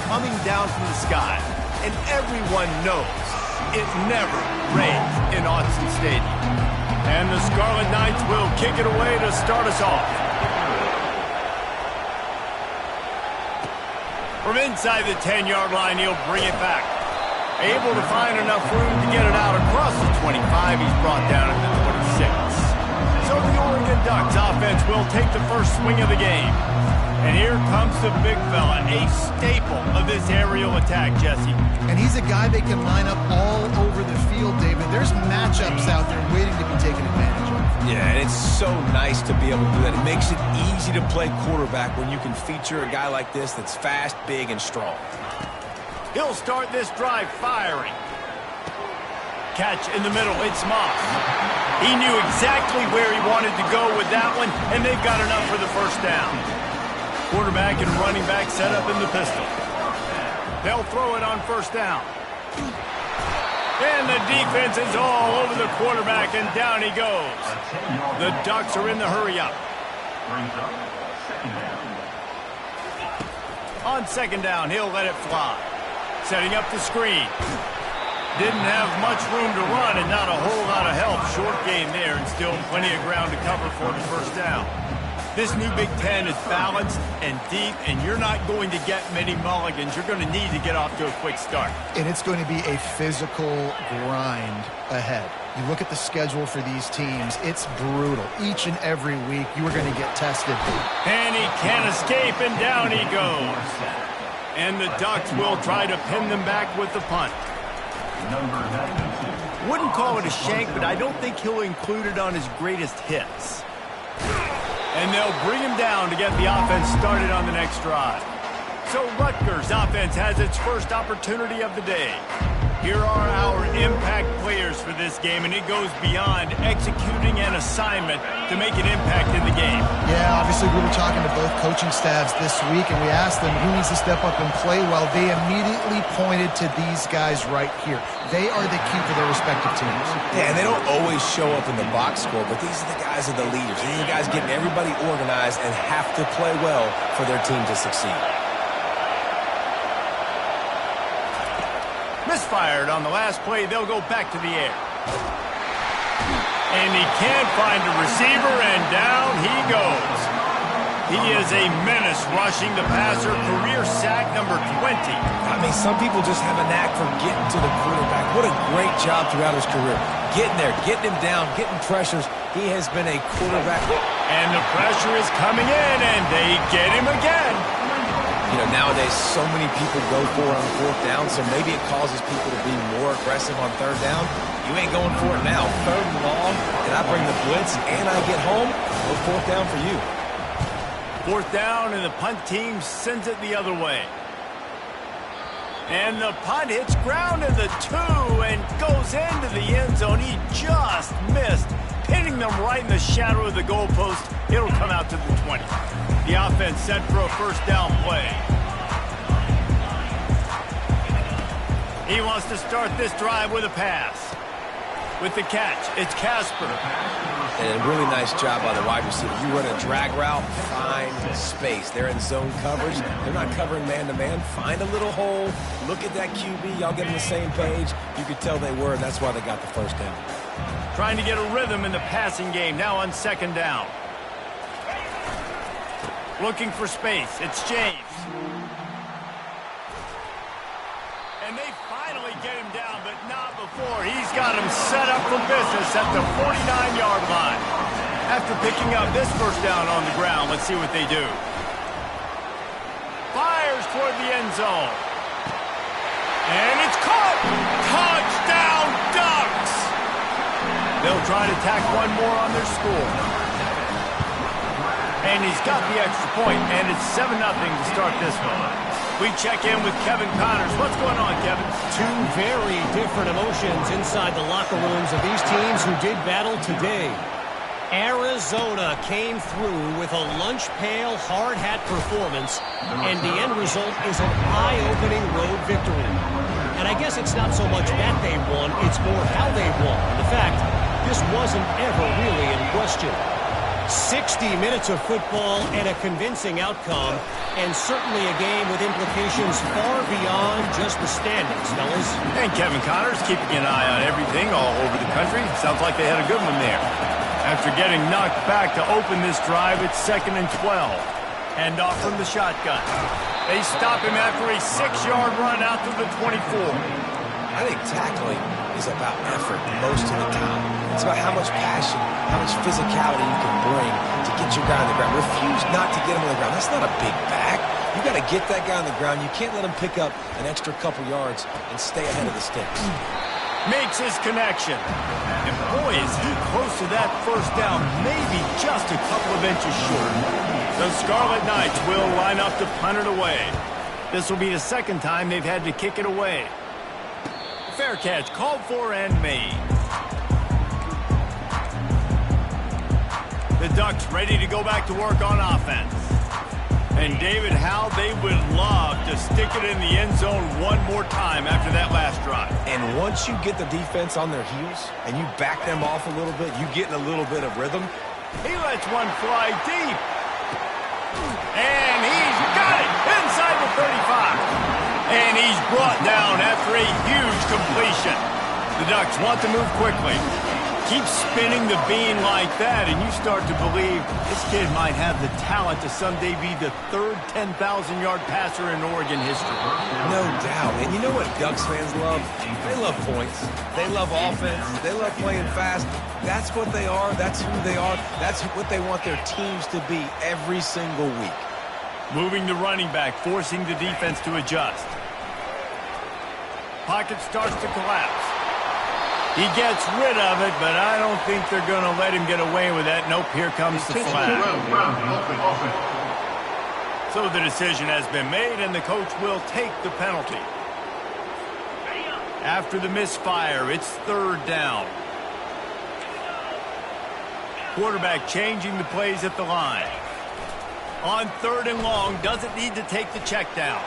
coming down from the sky. And everyone knows it never rains in Autzen Stadium. And the Scarlet Knights will kick it away to start us off. From inside the 10-yard line, he'll bring it back. Able to find enough room to get it out across the 25. He's brought down at the 26. So the Oregon Ducks offense will take the first swing of the game. And here comes the big fella, a staple of this aerial attack, Jesse. And he's a guy they can line up all over the field, David. There's matchups out there waiting to be taken advantage of. Yeah, and it's so nice to be able to do that. It makes it easy to play quarterback when you can feature a guy like this that's fast, big, and strong. He'll start this drive firing. Catch in the middle, it's Moss. He knew exactly where he wanted to go with that one, and they've got enough for the first down. Quarterback and running back set up in the pistol. They'll throw it on first down. And the defense is all over the quarterback, and down he goes. The Ducks are in the hurry-up. On second down, he'll let it fly. Setting up the screen. Didn't have much room to run and not a whole lot of help. Short game there and still plenty of ground to cover for the first down. This new Big Ten is balanced and deep, and you're not going to get many mulligans. You're going to need to get off to a quick start. And it's going to be a physical grind ahead. You look at the schedule for these teams, it's brutal. Each and every week, you are going to get tested. And he can't escape, and down he goes. And the Ducks will try to pin them back with the punt. Wouldn't call it a shank, but I don't think he'll include it on his greatest hits. And they'll bring him down to get the offense started on the next drive. So Rutgers offense has its first opportunity of the day. Here are our impact players for this game, and it goes beyond executing an assignment to make an impact in the game. Yeah, obviously we were talking to both coaching staffs this week, and we asked them who needs to step up and play well. They immediately pointed to these guys right here. They are the key for their respective teams. Yeah, and they don't always show up in the box score, but these are the guys that are the leaders. These are the guys getting everybody organized and have to play well for their team to succeed. Misfired on the last play, they'll go back to the air. And he can't find a receiver, and down he goes. He is a menace rushing the passer, career sack number 20. I mean, some people just have a knack for getting to the quarterback. What a great job throughout his career. Getting there, getting him down, getting pressures. He has been a quarterback. And the pressure is coming in, and they get him again. You know, nowadays so many people go for it on fourth down, so maybe it causes people to be more aggressive on third down. You ain't going for it now. Third and long, and I bring the blitz, and I get home. No fourth down for you. Fourth down, and the punt team sends it the other way. And the punt hits ground in the 2 and goes into the end zone. He just missed, hitting them right in the shadow of the goalpost. It'll come out to the 20. The offense set for a first down play. He wants to start this drive with a pass. With the catch, it's Casper. And a really nice job by the wide receiver. You run a drag route, find space. They're in zone coverage. They're not covering man-to-man. Find a little hole. Look at that QB. Y'all get on the same page. You could tell they were, and that's why they got the first down. Trying to get a rhythm in the passing game, now on second down. Looking for space, it's James. And they finally get him down, but not before. He's got him set up for business at the 49-yard line. After picking up this first down on the ground, let's see what they do. Fires toward the end zone. And it's caught! Touchdown, Ducks! They'll try to tack one more on their score. And he's got the extra point, and it's 7-0 to start this one. We check in with Kevin Connors. What's going on, Kevin? Two very different emotions inside the locker rooms of these teams who did battle today. Arizona came through with a lunch pail hard hat performance, and the end result is an eye-opening road victory. And I guess it's not so much that they won, it's more how they won. In fact, this wasn't ever really in question. 60 minutes of football and a convincing outcome, and certainly a game with implications far beyond just the standings, fellas. And Kevin Connors keeping an eye on everything all over the country. Sounds like they had a good one there. After getting knocked back to open this drive, it's 2nd and 12. Hand off from the shotgun. They stop him after a 6-yard run out to the 24. I think tackling is about effort most of the time. It's about how much passion, how much physicality you can bring to get your guy on the ground. Refuse not to get him on the ground. That's not a big back. You got to get that guy on the ground. You can't let him pick up an extra couple yards and stay ahead of the sticks. Makes his connection. And boy, is he close to that first down, maybe just a couple of inches short. The Scarlet Knights will line up to punt it away. This will be the second time they've had to kick it away. Fair catch called for and made. The Ducks ready to go back to work on offense. And David, how they would love to stick it in the end zone one more time after that last drive. And once you get the defense on their heels and you back them off a little bit, you get in a little bit of rhythm. He lets one fly deep. And he's got it inside the 35. And he's brought down after a huge completion. The Ducks want to move quickly. Keep spinning the bean like that, and you start to believe this kid might have the talent to someday be the third 10,000-yard passer in Oregon history. No doubt. And you know what Ducks fans love? They love points. They love offense. They love playing fast. That's what they are. That's who they are. That's what they want their teams to be every single week. Moving the running back, forcing the defense to adjust. Pocket starts to collapse. He gets rid of it, but I don't think they're going to let him get away with that. Nope, here comes the flag. So the decision has been made, and the coach will take the penalty. After the misfire, it's 3rd down. Quarterback changing the plays at the line. On 3rd and long, doesn't need to take the check down.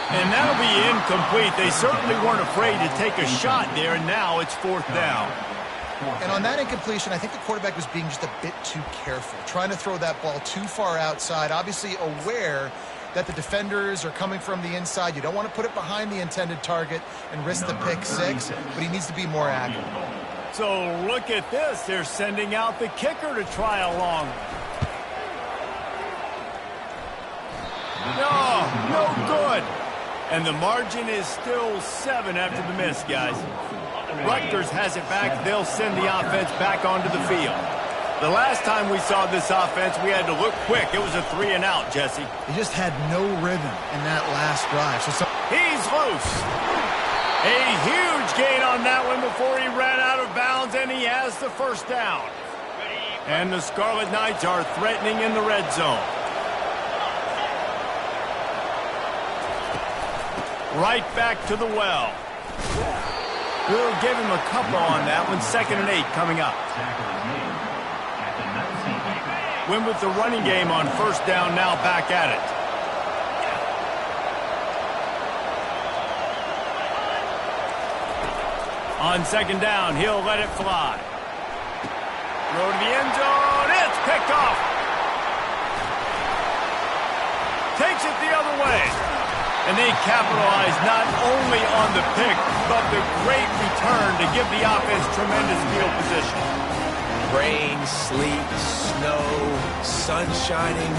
And that'll be incomplete. They certainly weren't afraid to take a shot there, and now it's 4th down. And on that incompletion, I think the quarterback was being just a bit too careful, trying to throw that ball too far outside, obviously aware that the defenders are coming from the inside. You don't want to put it behind the intended target and risk the pick 6, but he needs to be more accurate. So look at this. They're sending out the kicker to try a long. No good. And the margin is still 7 after the miss, guys. Rutgers has it back. They'll send the offense back onto the field. The last time we saw this offense, we had to look quick. It was a 3-and-out, Jesse. He just had no rhythm in that last drive. He's loose. A huge gain on that one before he ran out of bounds, and he has the 1st down. And the Scarlet Knights are threatening in the red zone. Right back to the well. We'll give him a couple on that one. 2nd and 8 coming up. Win with the running game on 1st down, now back at it. On 2nd down, he'll let it fly. Throw to the end zone. It's picked off. Takes it the other way. And they capitalize not only on the pick, but the great return to give the offense tremendous field position. Rain, sleet, snow, sun shining.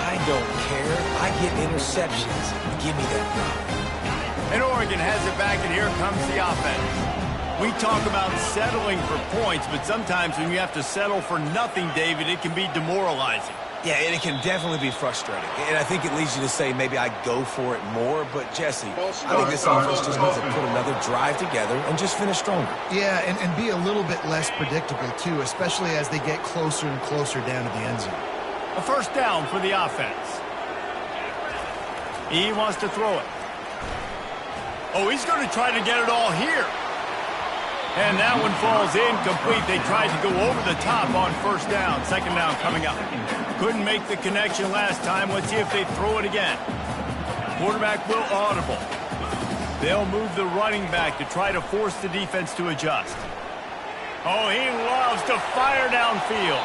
I don't care. I get interceptions. Give me that rock. And Oregon has it back, and here comes the offense. We talk about settling for points, but sometimes when you have to settle for nothing, David, it can be demoralizing. Yeah, and it can definitely be frustrating. And I think it leads you to say maybe I go for it more. But, Jesse, I think this offense just needs to put another drive together and just finish stronger. Yeah, and be a little bit less predictable, too, especially as they get closer and closer down to the end zone. A 1st down for the offense. He wants to throw it. Oh, he's going to try to get it all here. And that one falls incomplete. They tried to go over the top on 1st down. 2nd down coming up. Couldn't make the connection last time. Let's see if they throw it again. Quarterback will audible. They'll move the running back to try to force the defense to adjust. Oh, he loves to fire downfield.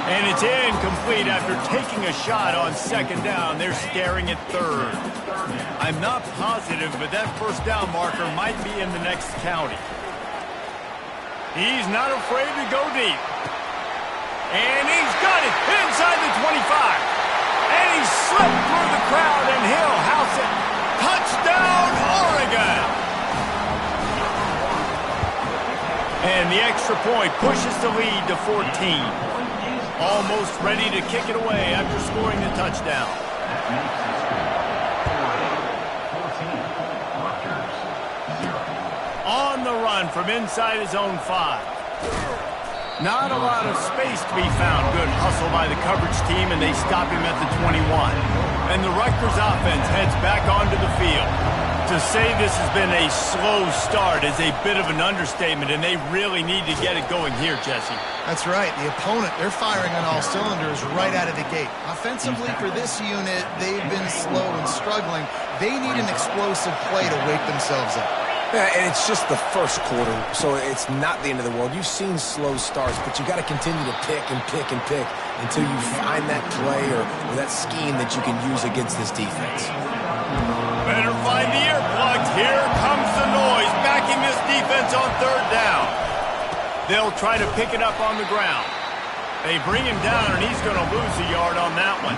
And it's incomplete after taking a shot on second down. They're staring at third. I'm not positive, but that first down marker might be in the next county. He's not afraid to go deep. And he's got it inside the 25. And he slipped through the crowd, and he'll house it. Touchdown, Oregon! And the extra point pushes the lead to 14. Almost ready to kick it away after scoring the touchdown. On the run from inside his own 5. Not a lot of space to be found. Good hustle by the coverage team, and they stop him at the 21. And the Rutgers offense heads back onto the field. To say this has been a slow start is a bit of an understatement, and they really need to get it going here, Jesse. That's right. The opponent, they're firing on all cylinders right out of the gate. Offensively for this unit, they've been slow and struggling. They need an explosive play to wake themselves up. Yeah, and it's just the first quarter, so it's not the end of the world. You've seen slow starts, but you got to continue to pick and pick and pick until you find that play or that scheme that you can use against this defense. Better find the earplugs. Here comes the noise, backing this defense on third down. They'll try to pick it up on the ground. They bring him down, and he's going to lose a yard on that one.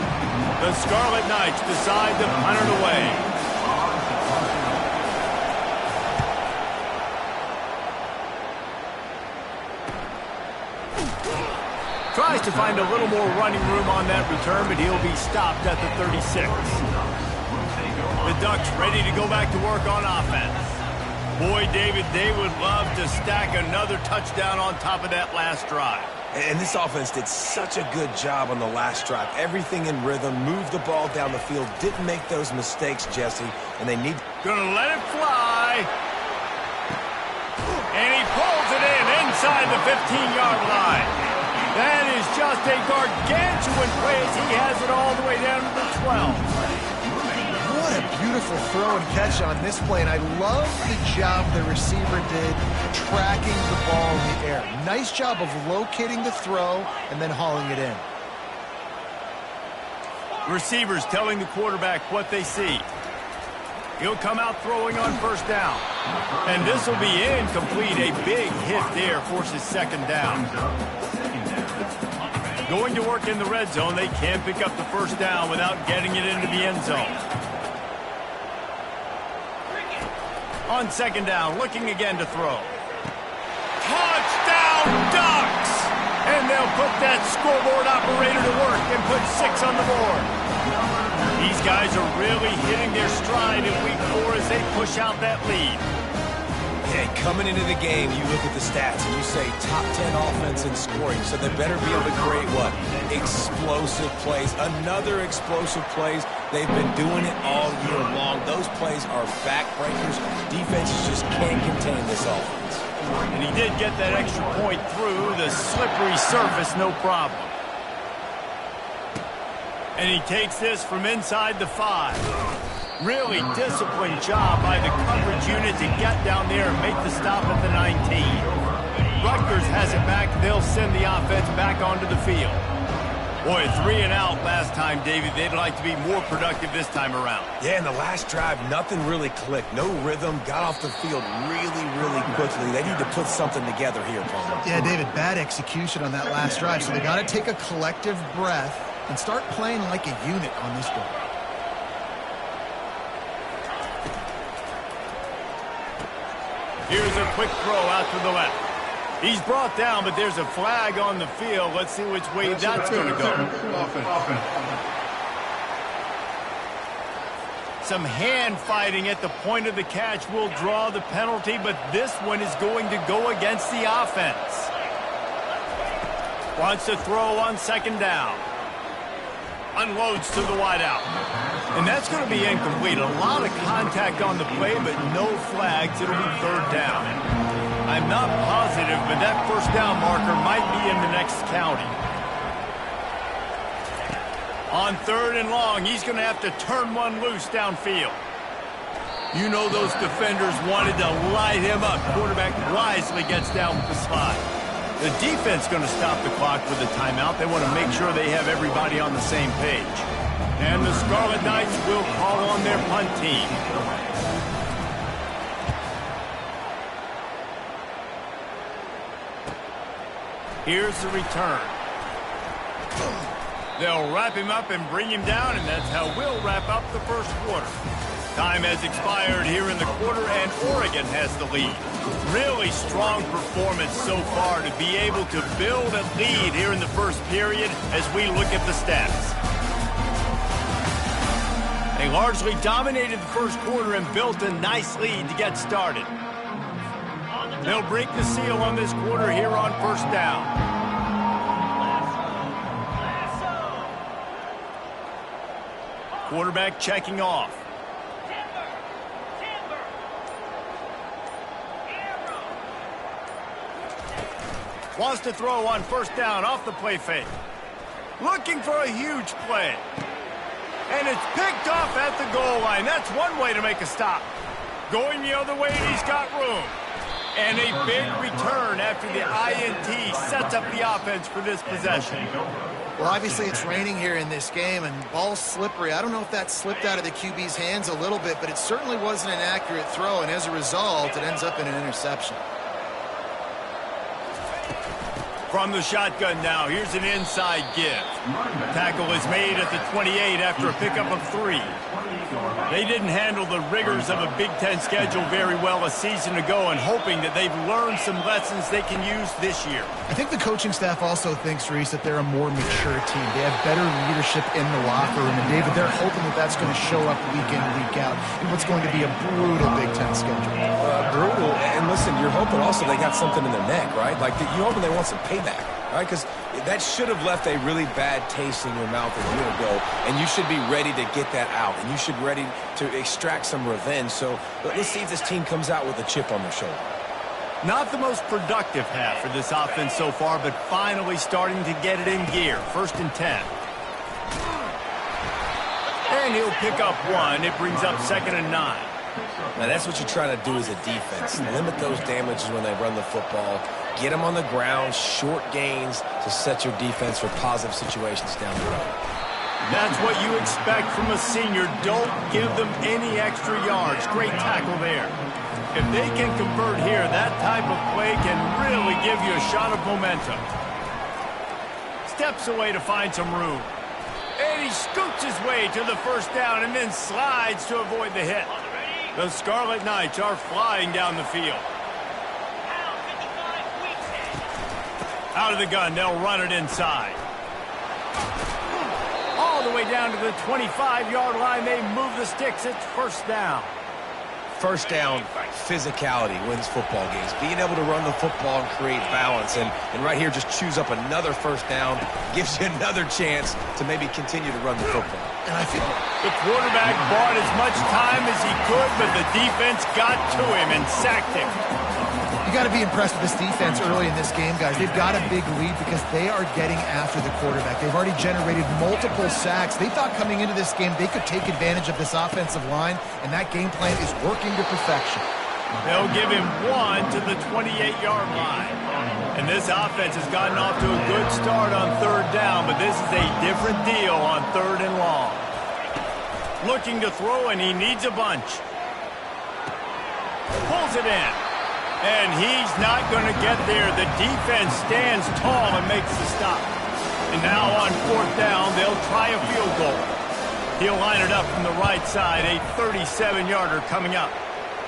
The Scarlet Knights decide to punt it away. Tries to find a little more running room on that return, but he'll be stopped at the 36. The Ducks ready to go back to work on offense. Boy, David, they would love to stack another touchdown on top of that last drive. And this offense did such a good job on the last drive. Everything in rhythm, moved the ball down the field, didn't make those mistakes, Jesse, and they need... Gonna let it fly. And he pulls it in inside the 15-yard line. That is just a gargantuan play as he has it all the way down to the 12. What a beautiful throw and catch on this play, and I love the job the receiver did tracking the ball in the air. Nice job of locating the throw and then hauling it in. Receivers telling the quarterback what they see. He'll come out throwing on first down. And this will be incomplete. A big hit there forces second down. Going to work in the red zone, they can't pick up the first down without getting it into the end zone. On second down, looking again to throw. Touchdown, Ducks! And they'll put that scoreboard operator to work and put 6 on the board. These guys are really hitting their stride in week 4 as they push out that lead. Yeah, coming into the game, you look at the stats and you say top 10 offense in scoring, so they better be able to create what? Explosive plays. Another explosive plays. They've been doing it all year long. Those plays are backbreakers. Defenses just can't contain this offense. And he did get that extra point through the slippery surface, no problem. And he takes this from inside the 5. Really disciplined job by the coverage unit to get down there and make the stop at the 19. Rutgers has it back. They'll send the offense back onto the field. Boy, 3 and out last time, David. They'd like to be more productive this time around. Yeah, in the last drive, nothing really clicked. No rhythm. Got off the field really, really quickly. They need to put something together here, Palmer. Yeah, David, bad execution on that last drive. So they got to take a collective breath and start playing like a unit on this one. Here's a quick throw out to the left. He's brought down, but there's a flag on the field. Let's see which way that's going to go. Some hand fighting at the point of the catch will draw the penalty, but this one is going to go against the offense. Wants to throw on second down. Unloads to the wideout. And that's going to be incomplete. A lot of contact on the play, but no flags. It'll be third down. I'm not positive, but that first down marker might be in the next county. On third and long, he's going to have to turn one loose downfield. You know those defenders wanted to light him up. Quarterback wisely gets down with the slide. The defense going to stop the clock with a timeout. They want to make sure they have everybody on the same page. And the Scarlet Knights will call on their punt team. Here's the return. They'll wrap him up and bring him down, and that's how we'll wrap up the first quarter. Time has expired here in the quarter, and Oregon has the lead. Really strong performance so far to be able to build a lead here in the first period as we look at the stats. They largely dominated the first quarter and built a nice lead to get started. They'll break the seal on this quarter here on first down. Quarterback checking off. Wants to throw on first down off the play fake. Looking for a huge play. And it's picked off at the goal line. That's one way to make a stop. Going the other way, he's got room. And a big return after the INT sets up the offense for this possession. Well, obviously it's raining here in this game, and ball's slippery. I don't know if that slipped out of the QB's hands a little bit, but it certainly wasn't an accurate throw, and as a result, it ends up in an interception. From the shotgun now, here's an inside give. Tackle is made at the 28 after a pickup of 3. They didn't handle the rigors of a Big Ten schedule very well a season ago, and hoping that they've learned some lessons they can use this year. I think the coaching staff also thinks, Reese, that they're a more mature team. They have better leadership in the locker room, and David, they're hoping that that's going to show up week in, week out in what's going to be a brutal Big Ten schedule. Brutal, and listen, you're hoping also they got something in their neck, right? Like, you're hoping they want some payback, right? Because that should have left a really bad taste in your mouth a year ago, and you should be ready to get that out, and you should be ready to extract some revenge. So let's see if this team comes out with a chip on their shoulder. Not the most productive half for this offense so far, but finally starting to get it in gear. 1st and 10. And he'll pick up 1. It brings up 2nd and 9. Now, that's what you're trying to do as a defense. Limit those damages when they run the football. Get them on the ground, short gains to set your defense for positive situations down the road. That's what you expect from a senior. Don't give them any extra yards. Great tackle there. If they can convert here, that type of play can really give you a shot of momentum. Steps away to find some room. And he scoots his way to the first down and then slides to avoid the hit. The Scarlet Knights are flying down the field. Out of the gun, they'll run it inside. All the way down to the 25-yard line, they move the sticks. It's first down. First down, physicality wins football games. Being able to run the football and create balance. And right here, just choose up another first down. Gives you another chance to maybe continue to run the football. And I feel the quarterback bought as much time as he could, but the defense got to him and sacked him. you got to be impressed with this defense early in this game, guys. They've got a big lead because they are getting after the quarterback. They've already generated multiple sacks. They thought coming into this game they could take advantage of this offensive line, and that game plan is working to perfection. They'll give him one to the 28-yard line. And this offense has gotten off to a good start on third down, but this is a different deal on third and long. Looking to throw, and he needs a bunch. Pulls it in. And he's not going to get there. The defense stands tall and makes the stop. And now on fourth down, they'll try a field goal. He'll line it up from the right side, a 37-yarder coming up.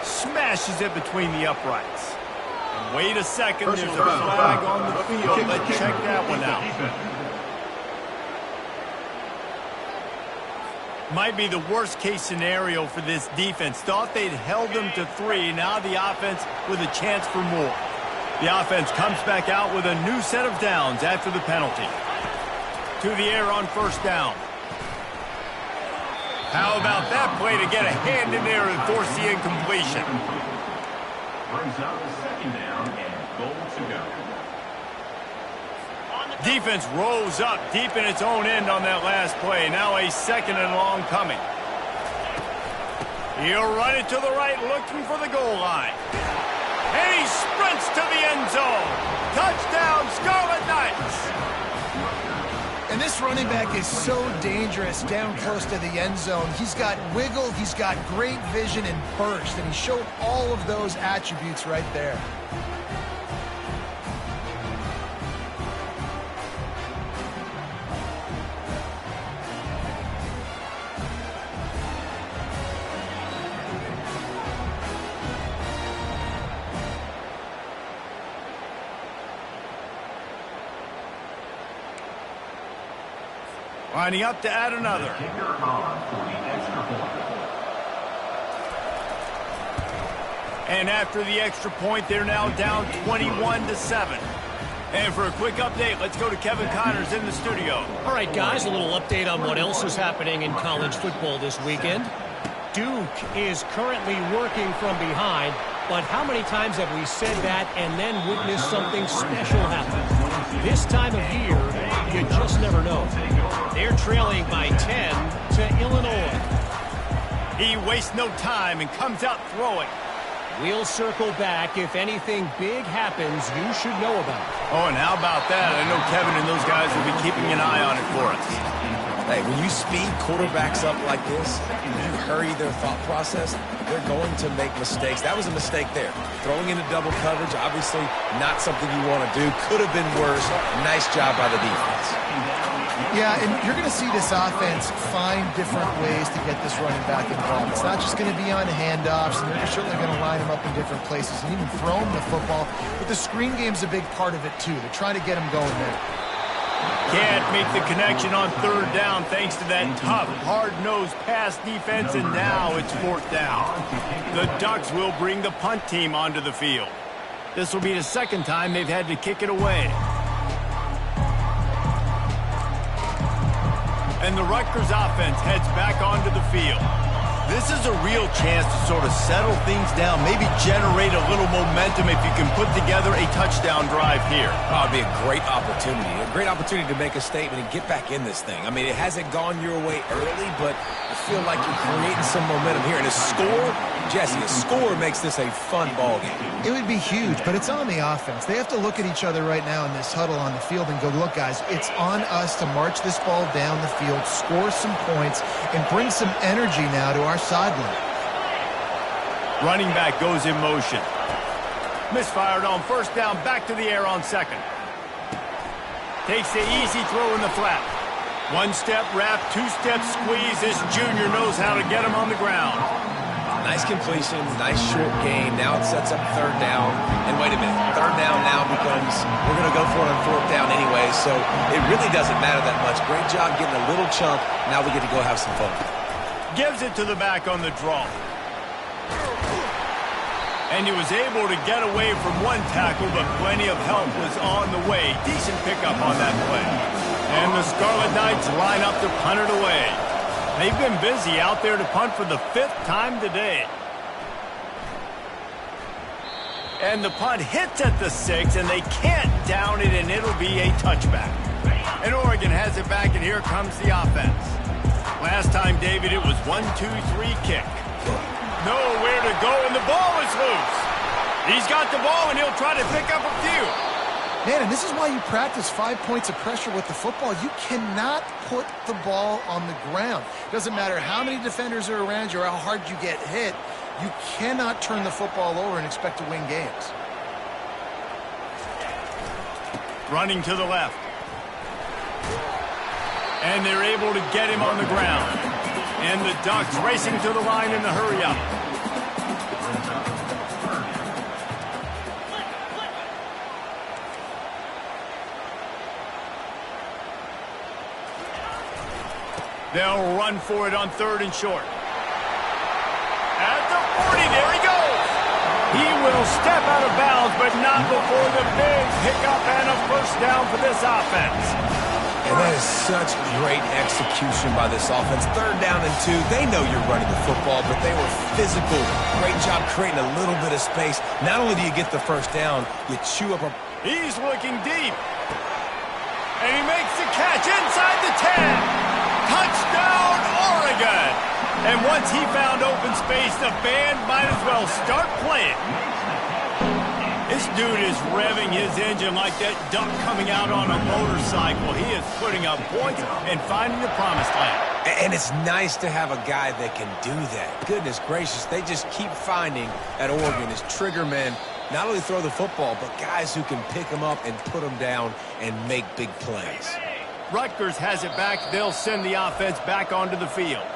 Smashes it between the uprights. And wait a second, there's a flag on the field. Let's check that one out. Might be the worst case scenario for this defense. Thought they'd held them to 3. Now the offense with a chance for more. The offense comes back out with a new set of downs after the penalty. To the air on first down. How about that play to get a hand in there and force the incompletion? Brings out the second down and goal to go. Defense rose up deep in its own end on that last play. Now a second and long coming. He'll run it to the right, looking for the goal line. And he sprints to the end zone. Touchdown, Scarlet Knights! And this running back is so dangerous down close to the end zone. He's got wiggle, he's got great vision and burst, and he showed all of those attributes right there. Lining up to add another. Kicker on for the extra point. And after the extra point, they're now down 21-7. And for a quick update, let's go to Kevin Connors in the studio. All right, guys, a little update on what else is happening in college football this weekend. Duke is currently working from behind, but how many times have we said that and then witnessed something special happen? This time of year, you just never know. They're trailing by 10 to Illinois. He wastes no time and comes out throwing. We'll circle back if anything big happens you should know about. Oh, and how about that? I know Kevin and those guys will be keeping an eye on it for us. Hey, when you speed quarterbacks up like this, you hurry their thought process, they're going to make mistakes. That was a mistake there. Throwing into double coverage, obviously not something you want to do. Could have been worse. Nice job by the defense. Yeah, and you're going to see this offense find different ways to get this running back involved. It's not just going to be on handoffs, and they're certainly going to line him up in different places and even throw him the football. But the screen game's a big part of it, too. They're trying to get him going there. Can't make the connection on third down thanks to that tough, hard-nosed pass defense, and now it's fourth down. The Ducks will bring the punt team onto the field. This will be the second time they've had to kick it away. And the Rutgers offense heads back onto the field. This is a real chance to sort of settle things down, maybe generate a little momentum if you can put together a touchdown drive here. Oh, it'd be a great opportunity to make a statement and get back in this thing. I mean, it hasn't gone your way early, but I feel like you're creating some momentum here. And a score, Jesse, a score makes this a fun ball game. It would be huge, but it's on the offense. They have to look at each other right now in this huddle on the field and go, look, guys, it's on us to march this ball down the field, score some points, and bring some energy now to our sideline. Running back goes in motion. Misfired on first down, back to the air on second. Takes the easy throw in the flat. One-step wrap, two-step squeeze. This junior knows how to get him on the ground. Nice completion, nice short gain. Now it sets up third down. And wait a minute, third down now becomes, we're going to go for it on fourth down anyway, so it really doesn't matter that much. Great job getting a little chunk. Now we get to go have some fun. Gives it to the back on the draw. And he was able to get away from one tackle, but plenty of help was on the way. Decent pickup on that play. And the Scarlet Knights line up to punt it away. They've been busy out there to punt for the 5th time today. And the punt hits at the 6, and they can't down it, and it'll be a touchback. And Oregon has it back, and here comes the offense. Last time, David, it was 1-2-3 kick. Nowhere to go, and the ball is loose. He's got the ball, and he'll try to pick up a few. Man, and this is why you practice 5 points of pressure with the football. You cannot put the ball on the ground. Doesn't matter how many defenders are around you or how hard you get hit. You cannot turn the football over and expect to win games. Running to the left. And they're able to get him on the ground. And the Ducks racing to the line in the hurry-up. They'll run for it on third and short. At the 40, there he goes. He will step out of bounds, but not before the big pickup and a first down for this offense. And that is such great execution by this offense. Third down and 2. They know you're running the football, but they were physical. Great job creating a little bit of space. Not only do you get the first down, you chew up a... He's looking deep. And he makes the catch inside the 10. Touchdown, Oregon! And once he found open space, the band might as well start playing. This dude is revving his engine like that duck coming out on a motorcycle. He is putting up points and finding the promised land. And it's nice to have a guy that can do that. Goodness gracious, they just keep finding at Oregon as trigger men not only throw the football, but guys who can pick them up and put them down and make big plays. Rutgers has it back. They'll send the offense back onto the field.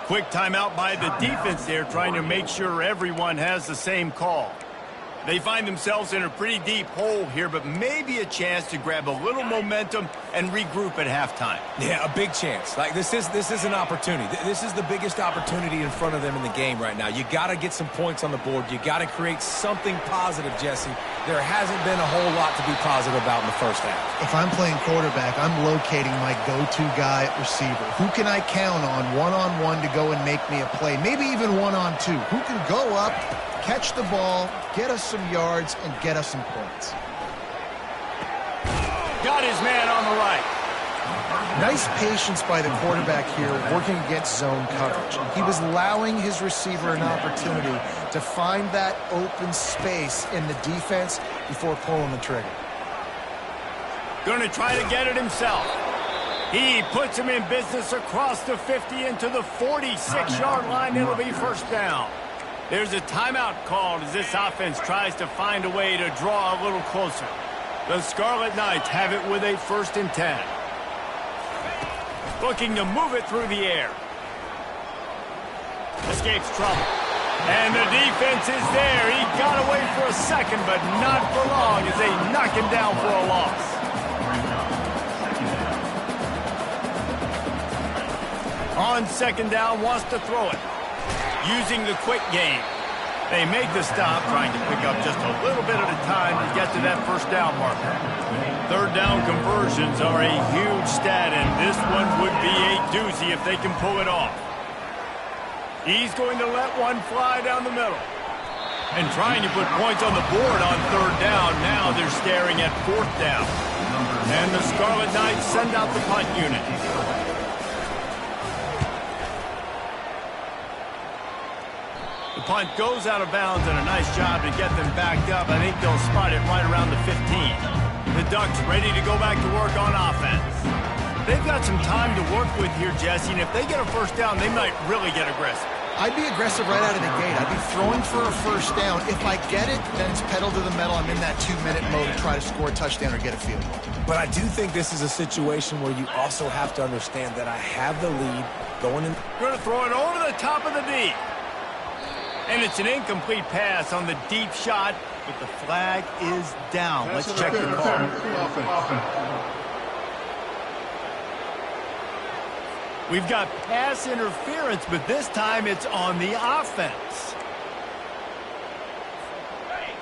Quick timeout by the defense there, trying to make sure everyone has the same call. They find themselves in a pretty deep hole here, but maybe a chance to grab a little momentum and regroup at halftime. Yeah, a big chance. Like this is an opportunity. This is the biggest opportunity in front of them in the game right now. You got to get some points on the board. You got to create something positive, Jesse. There hasn't been a whole lot to be positive about in the first half. If I'm playing quarterback, I'm locating my go-to guy at receiver. Who can I count on one-on-one to go and make me a play? Maybe even one-on-two. Who can go up, catch the ball, get us some yards, and get us some points? Got his man on the right. Nice patience by the quarterback here, working against zone coverage. He was allowing his receiver an opportunity to find that open space in the defense before pulling the trigger. Going to try to get it himself. He puts him in business across the 50 into the 46-yard line. It'll be first down. There's a timeout called as this offense tries to find a way to draw a little closer. The Scarlet Knights have it with a 1st and 10. Looking to move it through the air. Escapes trouble. And the defense is there. He got away for a second, but not for long as they knock him down for a loss. On 2nd down, wants to throw it. Using the quick game. They make the stop, trying to pick up just a little bit at a time to get to that 1st down marker. 3rd down conversions are a huge stat, and this one would be a doozy if they can pull it off. He's going to let one fly down the middle. And trying to put points on the board on 3rd down. Now they're staring at 4th down. And the Scarlet Knights send out the punt unit. The punt goes out of bounds, and a nice job to get them backed up. I think they'll spot it right around the 15. The Ducks ready to go back to work on offense. They've got some time to work with here, Jesse, and if they get a 1st down, they might really get aggressive. I'd be aggressive right out of the gate. I'd be throwing for a 1st down. If I get it, then it's pedal to the metal. I'm in that 2-minute mode to try to score a touchdown or get a field goal. But I do think this is a situation where you also have to understand that I have the lead going in. Going to throw it over the top of the D. And it's an incomplete pass on the deep shot, but the flag is down. Let's check the call. We've got pass interference, but this time it's on the offense.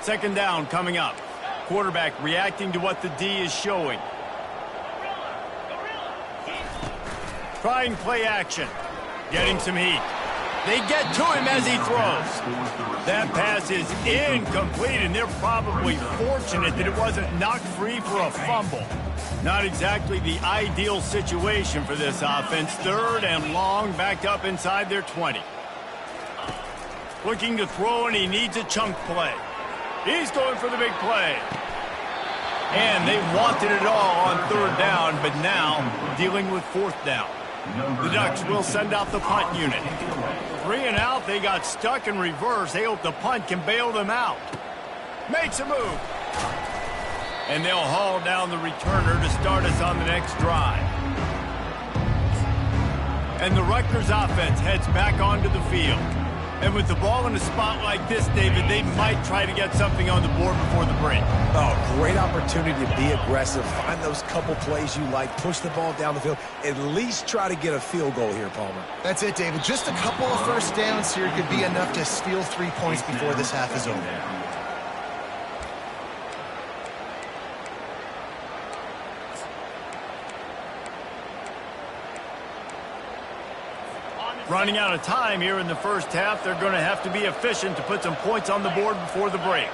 2nd down coming up. Quarterback reacting to what the D is showing. Trying play action. Getting some heat. They get to him as he throws. That pass is incomplete, and they're probably fortunate that it wasn't knocked free for a fumble. Not exactly the ideal situation for this offense. 3rd and long, backed up inside their 20. Looking to throw, and he needs a chunk play. He's going for the big play. And they wanted it all on 3rd down, but now dealing with 4th down. The Ducks will send out the punt unit. 3 and out, they got stuck in reverse. They hope the punt can bail them out. Makes a move. And they'll haul down the returner to start us on the next drive. And the Rutgers offense heads back onto the field. And with the ball in a spot like this, David, they might try to get something on the board before the break. Oh, great opportunity to be aggressive. Find those couple plays you like. Push the ball down the field. At least try to get a field goal here, Palmer. That's it, David. Just a couple of 1st downs here could be enough to steal 3 points before this half is over. Running out of time here in the 1st half. They're going to have to be efficient to put some points on the board before the break.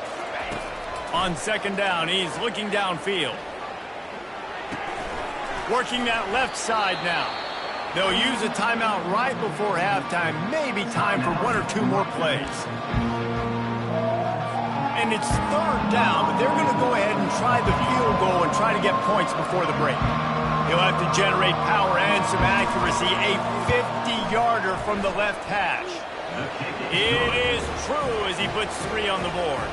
On 2nd down, he's looking downfield. Working that left side now. They'll use a timeout right before halftime. Maybe time for 1 or 2 more plays. And it's third down, but they're going to go ahead and try the field goal and try to get points before the break. He'll have to generate power and some accuracy, a 50-yarder from the left hash. It is true as he puts 3 on the board.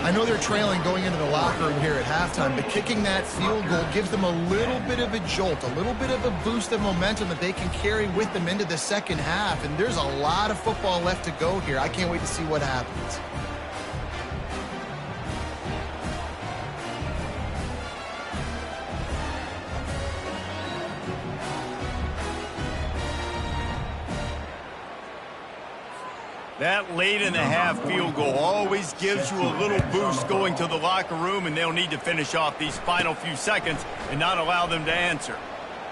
I know they're trailing going into the locker room here at halftime, but kicking that field goal gives them a little bit of a jolt, a little bit of a boost of momentum that they can carry with them into the second half. And there's a lot of football left to go here. I can't wait to see what happens. That late in the half field goal always gives you a little boost going to the locker room, and they'll need to finish off these final few seconds and not allow them to answer.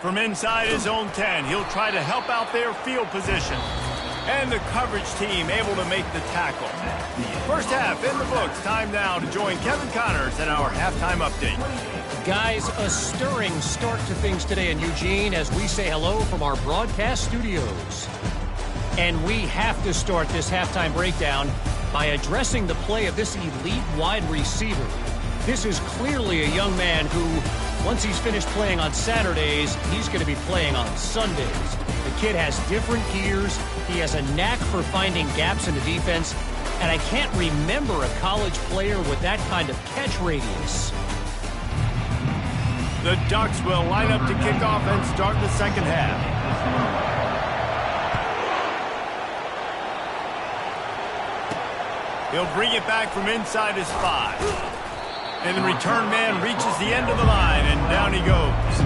From inside his own 10, he'll try to help out their field position. And the coverage team able to make the tackle. First half in the books. Time now to join Kevin Connors in our halftime update. Guys, a stirring start to things today in Eugene as we say hello from our broadcast studios. And we have to start this halftime breakdown by addressing the play of this elite wide receiver. This is clearly a young man who, once he's finished playing on Saturdays, he's going to be playing on Sundays. The kid has different gears. He has a knack for finding gaps in the defense. And I can't remember a college player with that kind of catch radius. The Ducks will line up to kick off and start the second half. He'll bring it back from inside his 5. And the return man reaches the end of the line, and down he goes.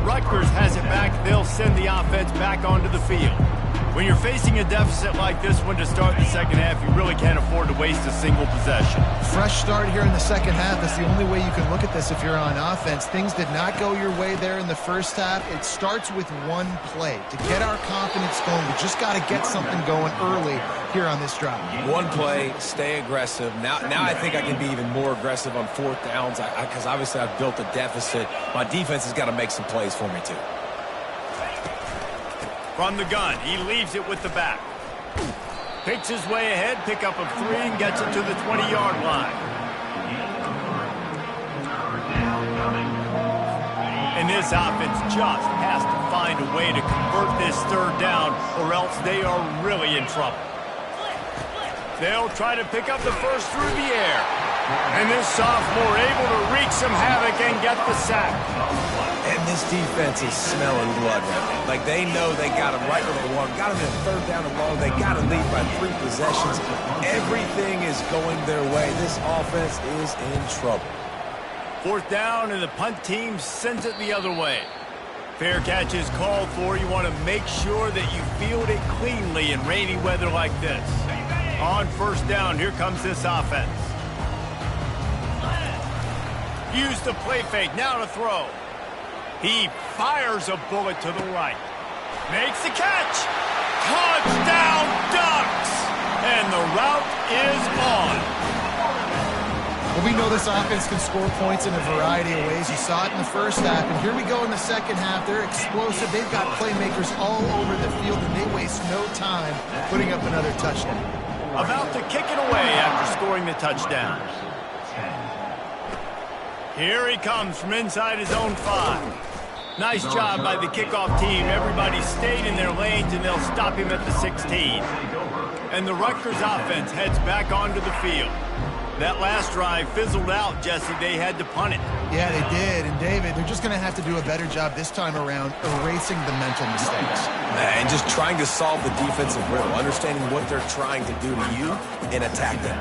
Rutgers has it back. They'll send the offense back onto the field. When you're facing a deficit like this one to start the second half, you really can't afford to waste a single possession. Fresh start here in the second half. That's the only way you can look at this if you're on offense. Things did not go your way there in the first half. It starts with one play. To get our confidence going, we just got to get something going early here on this drive. One play, stay aggressive. Now I think I can be even more aggressive on fourth downs because obviously I've built a deficit. My defense has got to make some plays for me too. From the gun, he leaves it with the back. Picks his way ahead, pickup of 3, and gets it to the 20-yard line. And this offense just has to find a way to convert this third down, or else they are really in trouble. They'll try to pick up the first through the air. And this sophomore able to wreak some havoc and get the sack. And this defense is smelling blood right now. Like they know they got him right where they want. Got him in third down and long. They got to lead by 3 possessions. Everything is going their way. This offense is in trouble. Fourth down, and the punt team sends it the other way. Fair catch is called for. You want to make sure that you field it cleanly in rainy weather like this. On first down, here comes this offense. Use the play fake, now to throw. He fires a bullet to the right. Makes the catch. Touchdown, Ducks! And the route is on. Well, we know this offense can score points in a variety of ways. You saw it in the first half, and here we go in the second half. They're explosive. They've got playmakers all over the field, and they waste no time putting up another touchdown. About to kick it away after scoring the touchdown. Here he comes from inside his own 5. Nice job by the kickoff team. Everybody stayed in their lanes, and they'll stop him at the 16. And the Rutgers offense heads back onto the field. That last drive fizzled out, Jesse. They had to punt it. Yeah, they did. And, David, they're just going to have to do a better job this time around erasing the mental mistakes. And just trying to solve the defensive riddle, understanding what they're trying to do to you and attack them.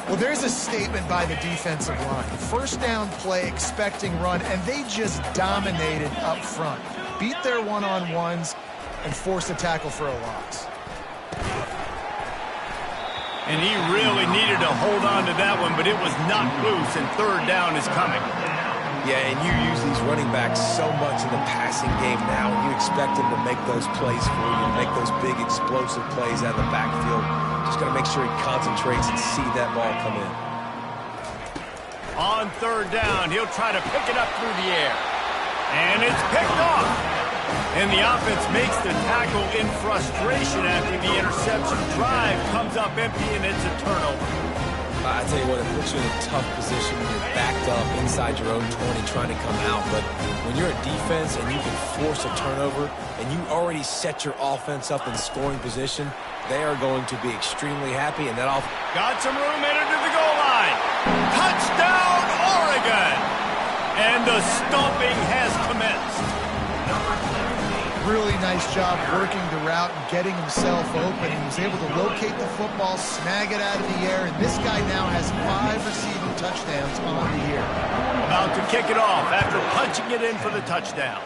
Well, there's a statement by the defensive line. First down play, expecting run, and they just dominated up front. Beat their one-on-ones and forced a tackle for a loss. And he really needed to hold on to that one, but it was not loose, and third down is coming. Yeah, and you use these running backs so much in the passing game now. You expect them to make those plays for you, make those big explosive plays out of the backfield. Just got to make sure he concentrates and see that ball come in. On third down, he'll try to pick it up through the air. And it's picked off. And the offense makes the tackle in frustration after the interception. interception drive comes up empty, and it's a turnover. I tell you what, it puts you in a tough position when you're backed up inside your own 20 trying to come out. But when you're a defense and you can force a turnover and you already set your offense up in scoring position, they are going to be extremely happy. And that got some room headed to the goal line. Touchdown, Oregon! And the stomping has commenced. Really nice job working the route and getting himself open. He was able to locate the football, snag it out of the air, and this guy now has 5 receiving touchdowns on the year. About to kick it off after punching it in for the touchdown.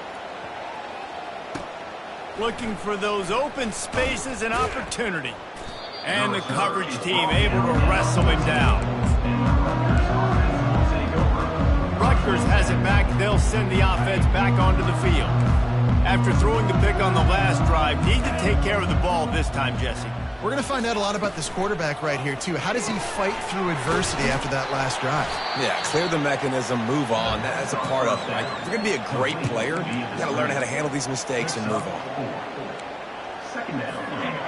Looking for those open spaces and opportunity. And the coverage team able to wrestle him down. Rutgers has it back. They'll send the offense back onto the field. After throwing the pick on the last drive, need to take care of the ball this time, Jesse. We're going to find out a lot about this quarterback right here, too. How does he fight through adversity after that last drive? Yeah, clear the mechanism, move on. That's a part of it. Right? If you're going to be a great player, you got to learn how to handle these mistakes and move on.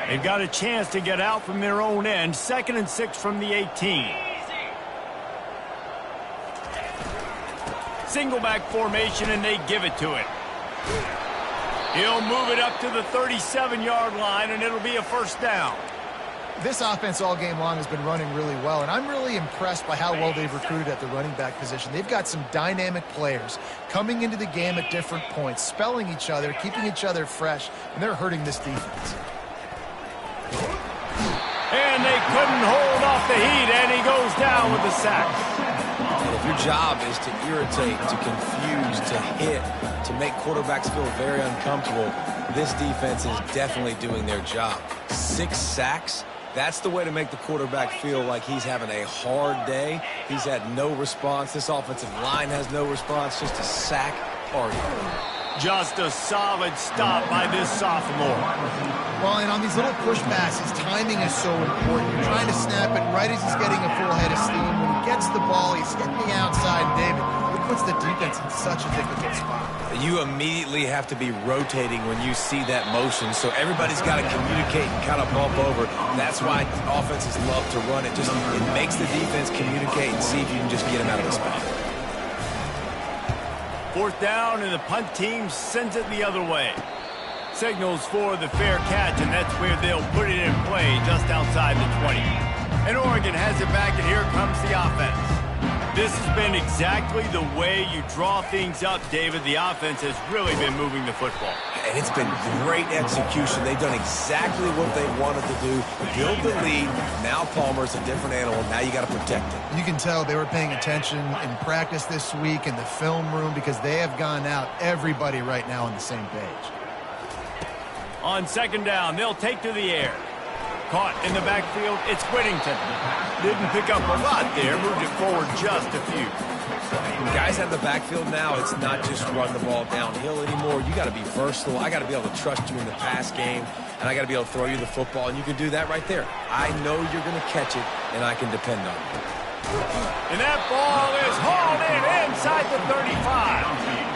They've got a chance to get out from their own end. 2nd and 6 from the 18. Single back formation, and they give it to him. He'll move it up to the 37-yard line, and it'll be a first down. This offense all game long has been running really well, and I'm really impressed by how well they've recruited at the running back position. They've got some dynamic players coming into the game at different points, spelling each other, keeping each other fresh, and they're hurting this defense. And they couldn't hold off the heat, and he goes down with the sack. And if your job is to irritate, to confuse, to hit, to make quarterbacks feel very uncomfortable, this defense is definitely doing their job. 6 sacks, that's the way to make the quarterback feel like he's having a hard day. He's had no response. This offensive line has no response, just a sack party. Just a solid stop by this sophomore. Well, and on these little push passes, timing is so important. You're trying to snap it right as he's getting a full head of steam. When he gets the ball, he's hitting the outside. David, it puts the defense in such a difficult spot. You immediately have to be rotating when you see that motion, so everybody's got to communicate and kind of bump over. That's why offenses love to run it. It makes the defense communicate and see if you can just get him out of the spot. 4th down, and the punt team sends it the other way. Signals for the fair catch, and that's where they'll put it in play just outside the 20. And Oregon has it back, and here comes the offense. This has been exactly the way you draw things up, David. The offense has really been moving the football. And it's been great execution. They've done exactly what they wanted to do. Build the lead. Now Palmer's a different animal. Now you got to protect it. You can tell they were paying attention in practice this week in the film room because they have gone out, everybody right now on the same page. On 2nd down, they'll take to the air. Caught in the backfield, it's Whittington. Didn't pick up a lot there, moved it forward just a few. When guys have the backfield now, it's not just run the ball downhill anymore. You got to be versatile. I got to be able to trust you in the pass game, and I got to be able to throw you the football, and you can do that right there. I know you're going to catch it, and I can depend on you. And that ball is hauled in inside the 35.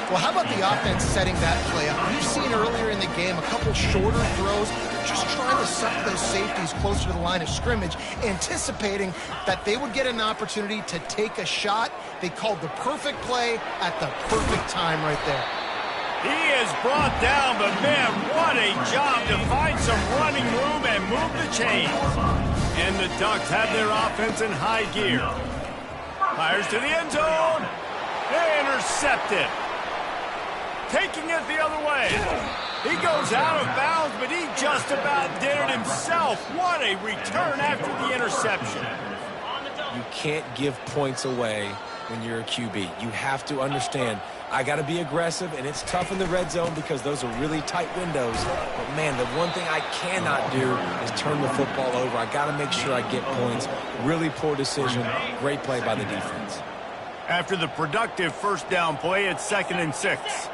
Well, how about the offense setting that play up? We've seen earlier in the game a couple shorter throws, just trying to suck those safeties closer to the line of scrimmage, anticipating that they would get an opportunity to take a shot. They called the perfect play at the perfect time right there. He is brought down, but man, what a job to find some running room and move the chains. And the Ducks have their offense in high gear. Fires to the end zone. Intercepted. Taking it the other way. He goes out of bounds, but he just about did it himself. What a return after the interception. You can't give points away when you're a QB. You have to understand, I got to be aggressive, and it's tough in the red zone because those are really tight windows. But, man, the one thing I cannot do is turn the football over. I got to make sure I get points. Really poor decision. Great play by the defense. After the productive 1st down play, it's 2nd and 6.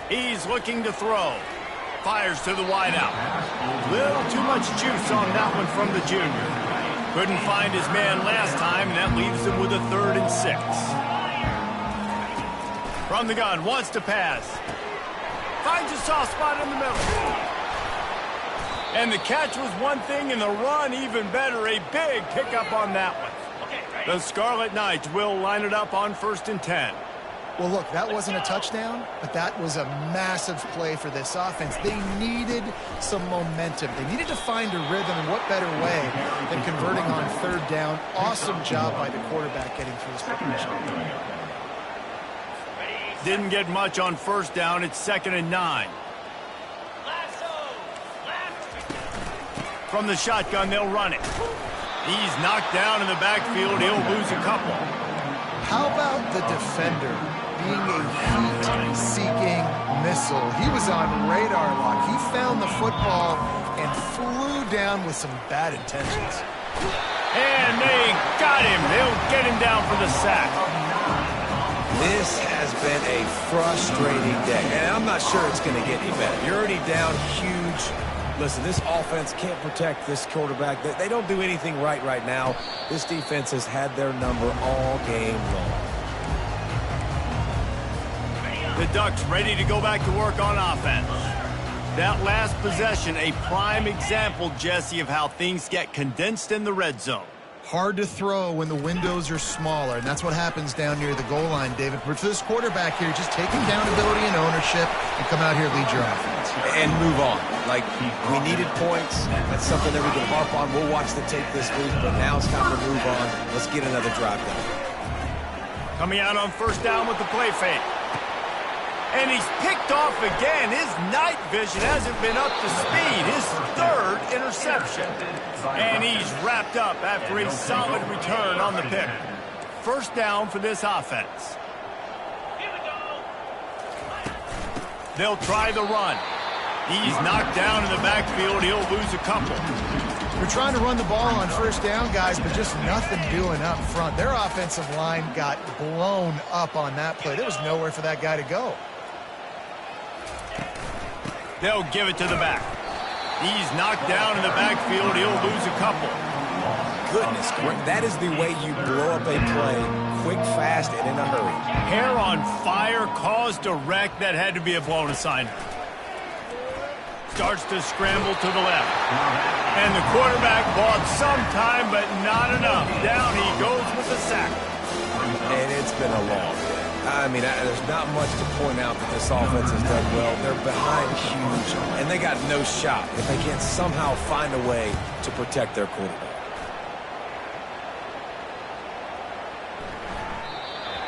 He's looking to throw. Fires to the wideout. Little too much juice on that one from the junior. Couldn't find his man last time, and that leaves him with a 3rd and 6. From the gun, wants to pass. Finds a soft spot in the middle. And the catch was one thing, and the run even better. A big pickup on that one. The Scarlet Knights will line it up on 1st and 10. Well, look, that wasn't a touchdown, but that was a massive play for this offense. They needed some momentum. They needed to find a rhythm, and what better way than converting on 3rd down. Awesome job by the quarterback getting through his progression. Didn't get much on 1st down. It's 2nd and 9. From the shotgun, they'll run it. He's knocked down in the backfield. He'll lose a couple. How about the defender being a heat-seeking missile? He was on radar lock. He found the football and flew down with some bad intentions. And they got him. They'll get him down for the sack. This has been a frustrating day, and I'm not sure it's going to get any better. You're already down huge. Listen, this offense can't protect this quarterback. They don't do anything right now. This defense has had their number all game long. The Ducks ready to go back to work on offense. That last possession, a prime example, Jesse, of how things get condensed in the red zone. Hard to throw when the windows are smaller, and that's what happens down near the goal line, David. But for this quarterback here, just take accountability and ownership and come out here and lead your offense. And move on. Like, we needed points. That's something that we can harp on. We'll watch the tape this week, but now it's time to move on. Let's get another drive done. Coming out on 1st down with the play fake. And he's picked off again. His night vision hasn't been up to speed. His 3rd interception. And he's wrapped up after a solid return on the pick. 1st down for this offense. They'll try the run. He's knocked down in the backfield. He'll lose a couple. They're trying to run the ball on 1st down, guys, but just nothing doing up front. Their offensive line got blown up on that play. There was nowhere for that guy to go. They'll give it to the back. He's knocked down in the backfield. He'll lose a couple. Goodness, that is the way you blow up a play, quick, fast, and in a hurry. Hair on fire caused a wreck. That had to be a blown assignment. Starts to scramble to the left. And the quarterback bought some time, but not enough. Down he goes with the sack. And it's been a long day. I mean, there's not much to point out that this offense has done well. They're behind huge, and they got no shot if they can't somehow find a way to protect their quarterback.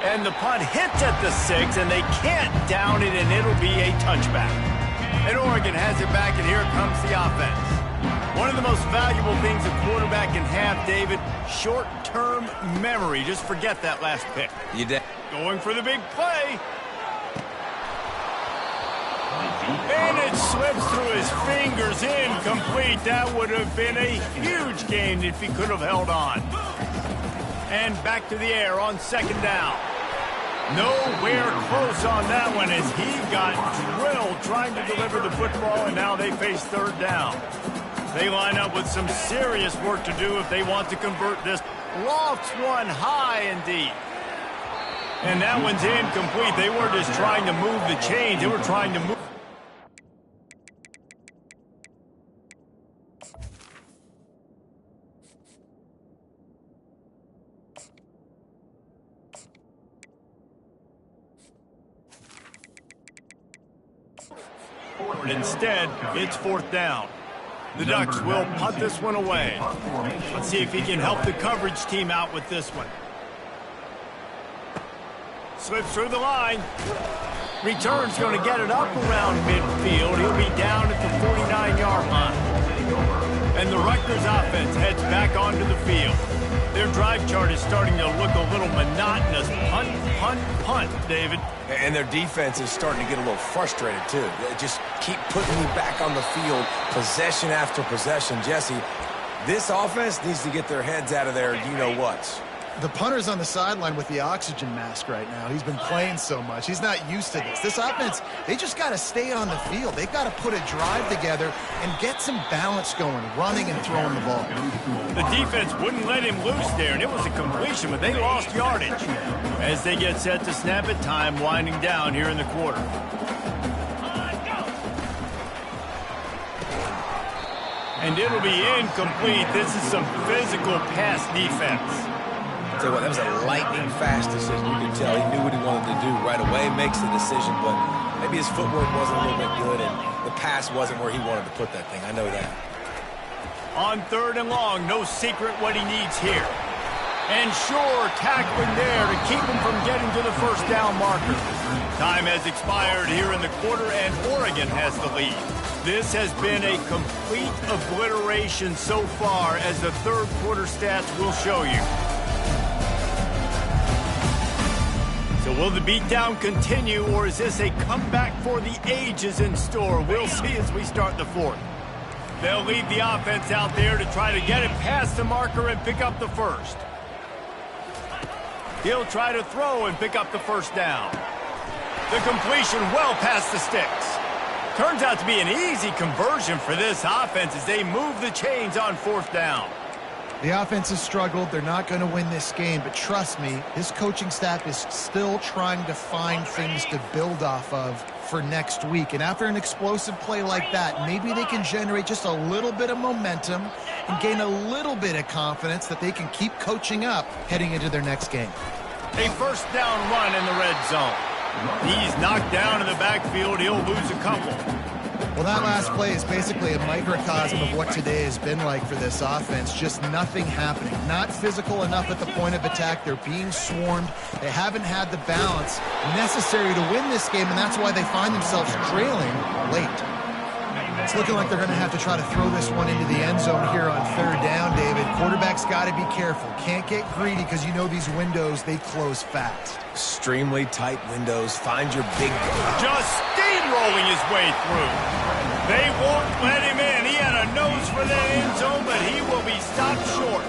And the punt hits at the 6, and they can't down it, and it'll be a touchback. And Oregon has it back, and here comes the offense. One of the most valuable things a quarterback can have, David, short-term memory. Just forget that last pick. You did. Going for the big play. And it slips through his fingers, incomplete. That would have been a huge gain if he could have held on. And back to the air on 2nd down. Nowhere close on that one as he got drilled trying to deliver the football, and now they face 3rd down. They line up with some serious work to do if they want to convert this. Lofts one high and deep. And that one's incomplete. They weren't just trying to move the chains. They were trying to move. Instead, it's 4th down. The Ducks will punt this one away. Let's see if he can help the coverage team out with this one. Slips through the line. Return's going to get it up around midfield. He'll be down at the 49-yard line. And the Rutgers offense heads back onto the field. Their drive chart is starting to look a little monotonous. Punt, punt, punt, David. And their defense is starting to get a little frustrated, too. They just keep putting me back on the field, possession after possession. Jesse, this offense needs to get their heads out of there, you-know-whats. The punter's on the sideline with the oxygen mask right now. He's been playing so much. He's not used to this. This offense, they just got to stay on the field. They've got to put a drive together and get some balance going, running and throwing the ball. The defense wouldn't let him loose there, and it was a completion, but they lost yardage. As they get set to snap it, time winding down here in the quarter. And it'll be incomplete. This is some physical pass defense. I'll tell you what, that was a lightning-fast decision. You can tell he knew what he wanted to do right away, makes the decision, but maybe his footwork wasn't a little bit good, and the pass wasn't where he wanted to put that thing. I know that. On 3rd and long, no secret what he needs here. And sure, tackling there to keep him from getting to the first down marker. Time has expired here in the quarter, and Oregon has the lead. This has been a complete obliteration so far, as the third quarter stats will show you. So will the beatdown continue, or is this a comeback for the ages in store? We'll see as we start the fourth. They'll leave the offense out there to try to get it past the marker and pick up the first. He'll try to throw and pick up the first down. The completion well past the sticks. Turns out to be an easy conversion for this offense as they move the chains on 4th down. The offense has struggled. They're not going to win this game, but trust me, this coaching staff is still trying to find things to build off of for next week. And after an explosive play like that, maybe they can generate just a little bit of momentum and gain a little bit of confidence that they can keep coaching up heading into their next game. A first down run in the red zone. He's knocked down in the backfield. He'll lose a couple. Well, that last play is basically a microcosm of what today has been like for this offense. Just nothing happening. Not physical enough at the point of attack. They're being swarmed. They haven't had the balance necessary to win this game, and that's why they find themselves trailing late. It's looking like they're going to have to try to throw this one into the end zone here on 3rd down, David. Quarterback's got to be careful. Can't get greedy because you know these windows, they close fast. Extremely tight windows. Find your big guy. Just steamrolling his way through. They won't let him in. He had a nose for the end zone, but he will be stopped short.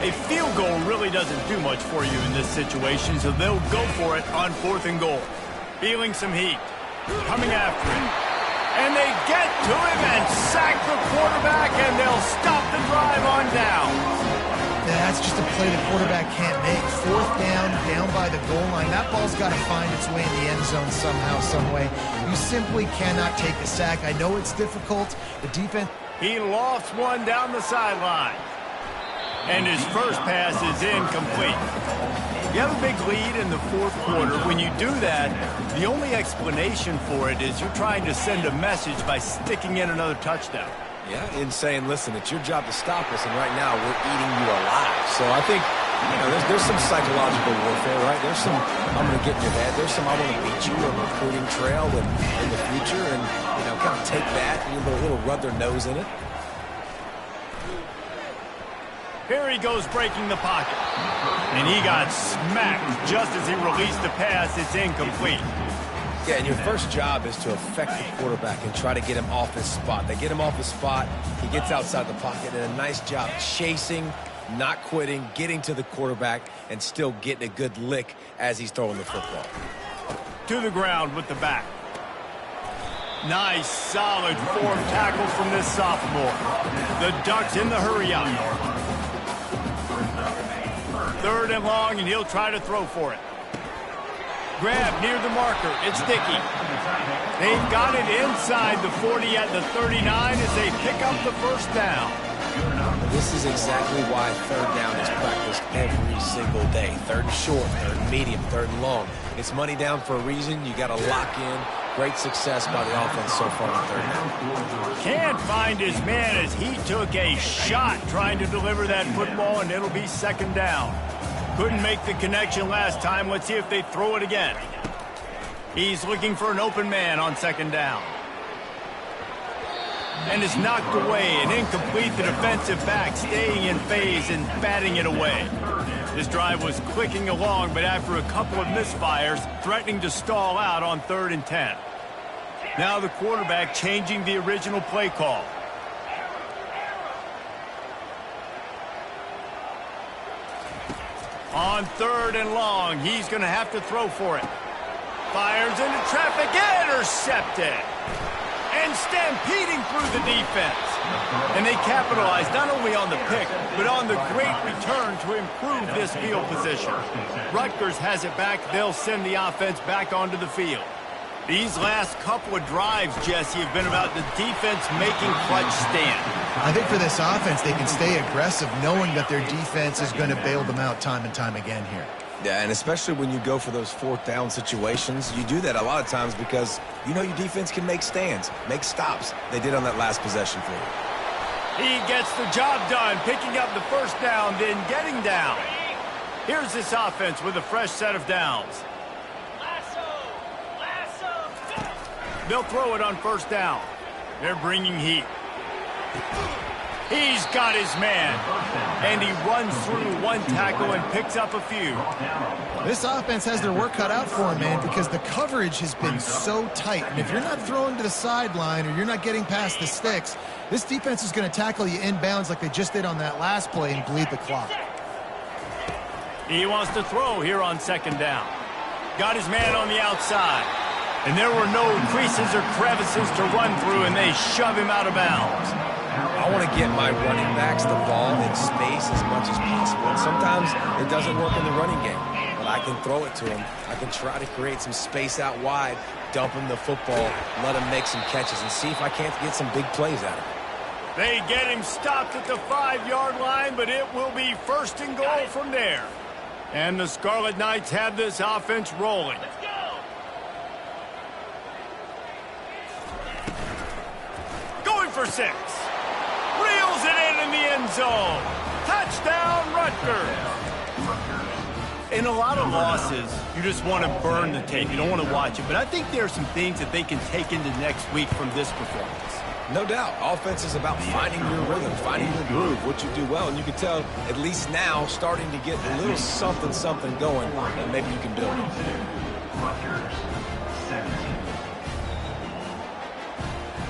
A field goal really doesn't do much for you in this situation, so they'll go for it on 4th and goal. Feeling some heat. Coming after him. And they get to him and sack the quarterback, and they'll stop the drive on down. Yeah, that's just a play the quarterback can't make. 4th down by the goal line. That ball's got to find its way in the end zone somehow, some way. You simply cannot take the sack. I know it's difficult. The defense... He lofts one down the sideline. And his first pass is incomplete. You have a big lead in the 4th quarter. When you do that, the only explanation for it is you're trying to send a message by sticking in another touchdown. Yeah, in saying, listen, it's your job to stop us, and right now we're eating you alive. So I think, you know, there's some psychological warfare, right? There's some, I'm going to get in your head. There's some, I want to beat you on the recruiting trail in the future, and, you know, kind of take that and a little rub their nose in it. Here he goes breaking the pocket. And he got smacked just as he released the pass. It's incomplete. Yeah, and your first job is to affect the quarterback and try to get him off his spot. They get him off his spot. He gets outside the pocket, and a nice job chasing, not quitting, getting to the quarterback, and still getting a good lick as he's throwing the football. To the ground with the back. Nice, solid form tackle from this sophomore. The Ducks in the hurry-up. 3rd and long, and he'll try to throw for it. Grab near the marker. It's Dickey. They've got it inside the 40 at the 39 as they pick up the first down. This is exactly why 3rd down is practiced every single day. 3rd and short, 3rd and medium, 3rd and long. It's money down for a reason. You got to lock in. Great success by the offense so far on 3rd down. Can't find his man as he took a shot trying to deliver that football, and it'll be 2nd down. Couldn't make the connection last time. Let's see if they throw it again. He's looking for an open man on 2nd down. And is knocked away and incomplete. The defensive back staying in phase and batting it away. This drive was clicking along, but after a couple of misfires, threatening to stall out on 3rd and 10. Now the quarterback changing the original play call. On 3rd and long, he's going to have to throw for it. Fires into traffic, intercepted. And stampeding through the defense. And they capitalize not only on the pick, but on the great return to improve this field position. Rutgers has it back. They'll send the offense back onto the field. These last couple of drives, Jesse, have been about the defense making clutch stand. I think for this offense, they can stay aggressive knowing that their defense is going to bail them out time and time again here. Yeah, and especially when you go for those fourth down situations, you do that a lot of times because you know your defense can make stands, make stops. They did on that last possession for you. He gets the job done, picking up the first down, then getting down. Here's this offense with a fresh set of downs. They'll throw it on first down. They're bringing heat. He's got his man. And he runs through one tackle and picks up a few. This offense has their work cut out for him, man, because the coverage has been so tight. And if you're not throwing to the sideline or you're not getting past the sticks, this defense is going to tackle you inbounds like they just did on that last play and bleed the clock. He wants to throw here on second down. Got his man on the outside. And there were no creases or crevices to run through, and they shove him out of bounds. I want to get my running backs the ball in space as much as possible. And sometimes it doesn't work in the running game, but I can throw it to him. I can try to create some space out wide, dump him the football, let him make some catches, and see if I can't get some big plays out of him. They get him stopped at the 5-yard line, but it will be first and goal from there. And the Scarlet Knights have this offense rolling. Going for 6. Reels it in the end zone. Touchdown, Rutgers. In a lot of losses, you just want to burn the tape. You don't want to watch it. But I think there are some things that they can take into next week from this performance. No doubt. Offense is about finding your rhythm, finding your groove, what you do well. And you can tell, at least now, starting to get a little something going, and maybe you can build it. Rutgers, 17.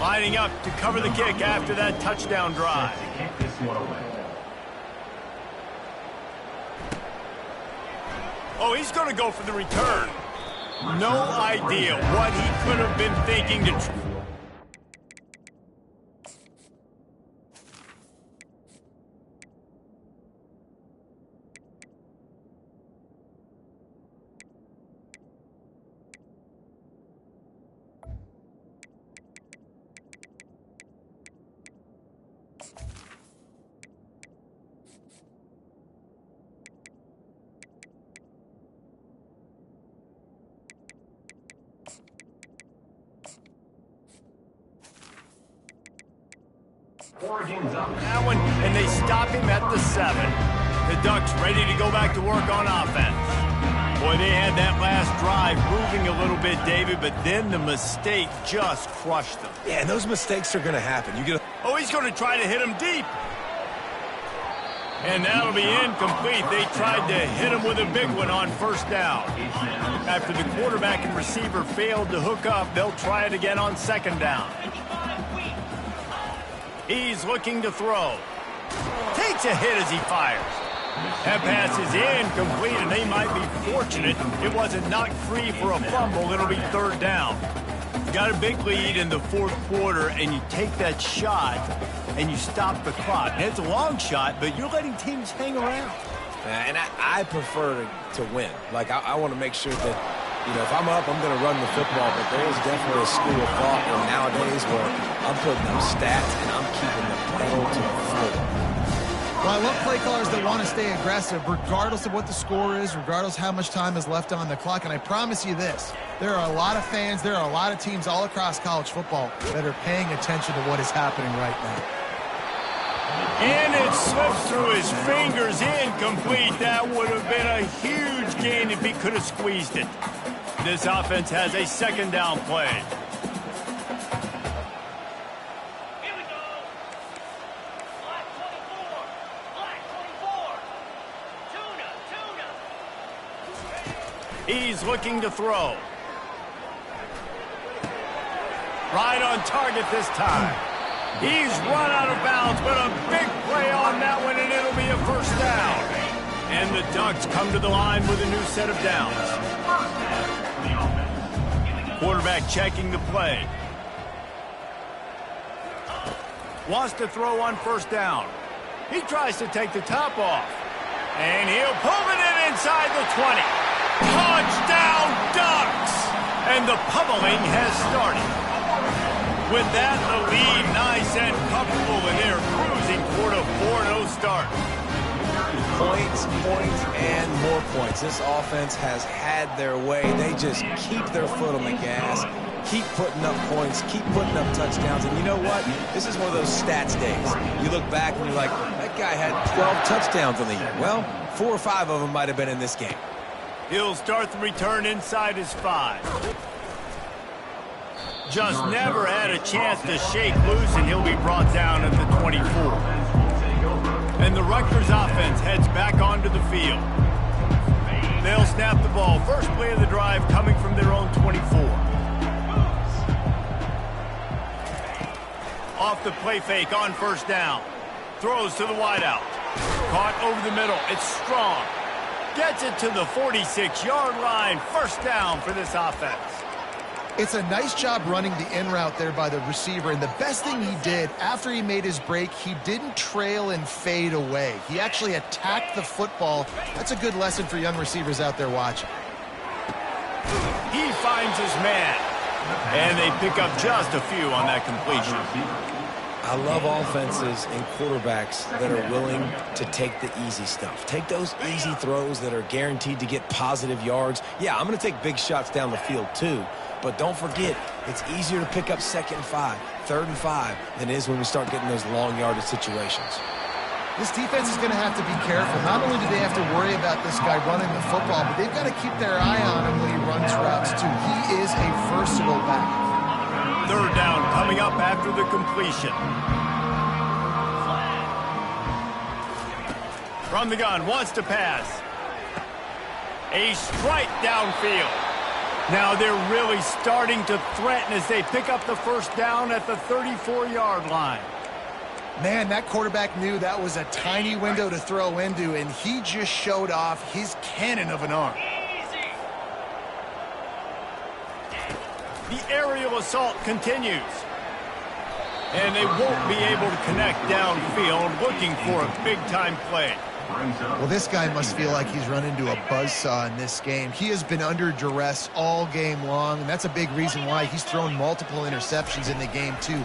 Lining up to cover the kick after that touchdown drive. Kick this one away. Oh, he's going to go for the return. No idea what he could have been thinking to... Oregon's up. That one, and they stop him at the 7. The Ducks ready to go back to work on offense. Boy, they had that last drive moving a little bit, David, but then the mistake just crushed them. Yeah, and those mistakes are going to happen. Oh, he's going to try to hit him deep. And that'll be incomplete. They tried to hit him with a big one on first down. After the quarterback and receiver failed to hook up, they'll try it again on second down. He's looking to throw. Takes a hit as he fires. That pass is incomplete, and they might be fortunate it wasn't knocked free for a fumble. It'll be third down. You got a big lead in the fourth quarter, and you take that shot, and you stop the clock. And it's a long shot, but you're letting teams hang around. And I prefer to win. Like, I want to make sure that, you know, if I'm up, I'm going to run the football, but there is definitely a school of thought nowadays where I'm putting up stats and I'm keeping the pedal to the floor. Well, I love play callers that want to stay aggressive regardless of what the score is, regardless how much time is left on the clock. And I promise you this, there are a lot of fans, there are a lot of teams all across college football that are paying attention to what is happening right now. And it slips through his fingers, incomplete. That would have been a huge gain if he could have squeezed it. This offense has a second down play. He's looking to throw. Right on target this time. He's run out of bounds, but a big play on that one, and it'll be a first down. And the Ducks come to the line with a new set of downs. Quarterback checking the play. Wants to throw on first down. He tries to take the top off. And he'll pull it in inside the 20. Touchdown, Ducks! And the pummeling has started. With that, the lead nice and comfortable, and they're cruising toward a 4-0 start. Points, points, and more points. This offense has had their way. They just keep their foot on the gas, keep putting up points, keep putting up touchdowns. And you know what? This is one of those stats days. You look back and you're like, that guy had 12 touchdowns on the year. Well, 4 or 5 of them might have been in this game. He'll start the return inside his 5. Just never had a chance to shake loose, and he'll be brought down at the 24. And the Rutgers offense heads back onto the field. They'll snap the ball. First play of the drive coming from their own 24. Off the play fake on first down. Throws to the wideout. Caught over the middle. It's Strong. Gets it to the 46-yard line. First down for this offense. It's a nice job running the in route there by the receiver, and the best thing he did after he made his break, he didn't trail and fade away. He actually attacked the football. That's a good lesson for young receivers out there watching. He finds his man, and they pick up just a few on that completion. I love offenses and quarterbacks that are willing to take the easy stuff. Take those easy throws that are guaranteed to get positive yards. Yeah, I'm going to take big shots down the field too. But don't forget, it's easier to pick up 2nd and 5, 3rd and 5 than it is when we start getting those long yardage situations. This defense is going to have to be careful. Not only do they have to worry about this guy running the football, but they've got to keep their eye on him when he runs routes too. He is a versatile back. 3rd down coming up after the completion. From the gun, wants to pass. A strike downfield. Now they're really starting to threaten as they pick up the first down at the 34-yard line. Man, that quarterback knew that was a tiny window to throw into, and he just showed off his cannon of an arm. The aerial assault continues. And they won't be able to connect downfield, looking for a big-time play. Well, this guy must feel like he's run into a buzzsaw in this game. He has been under duress all game long, and that's a big reason why he's thrown multiple interceptions in the game, too.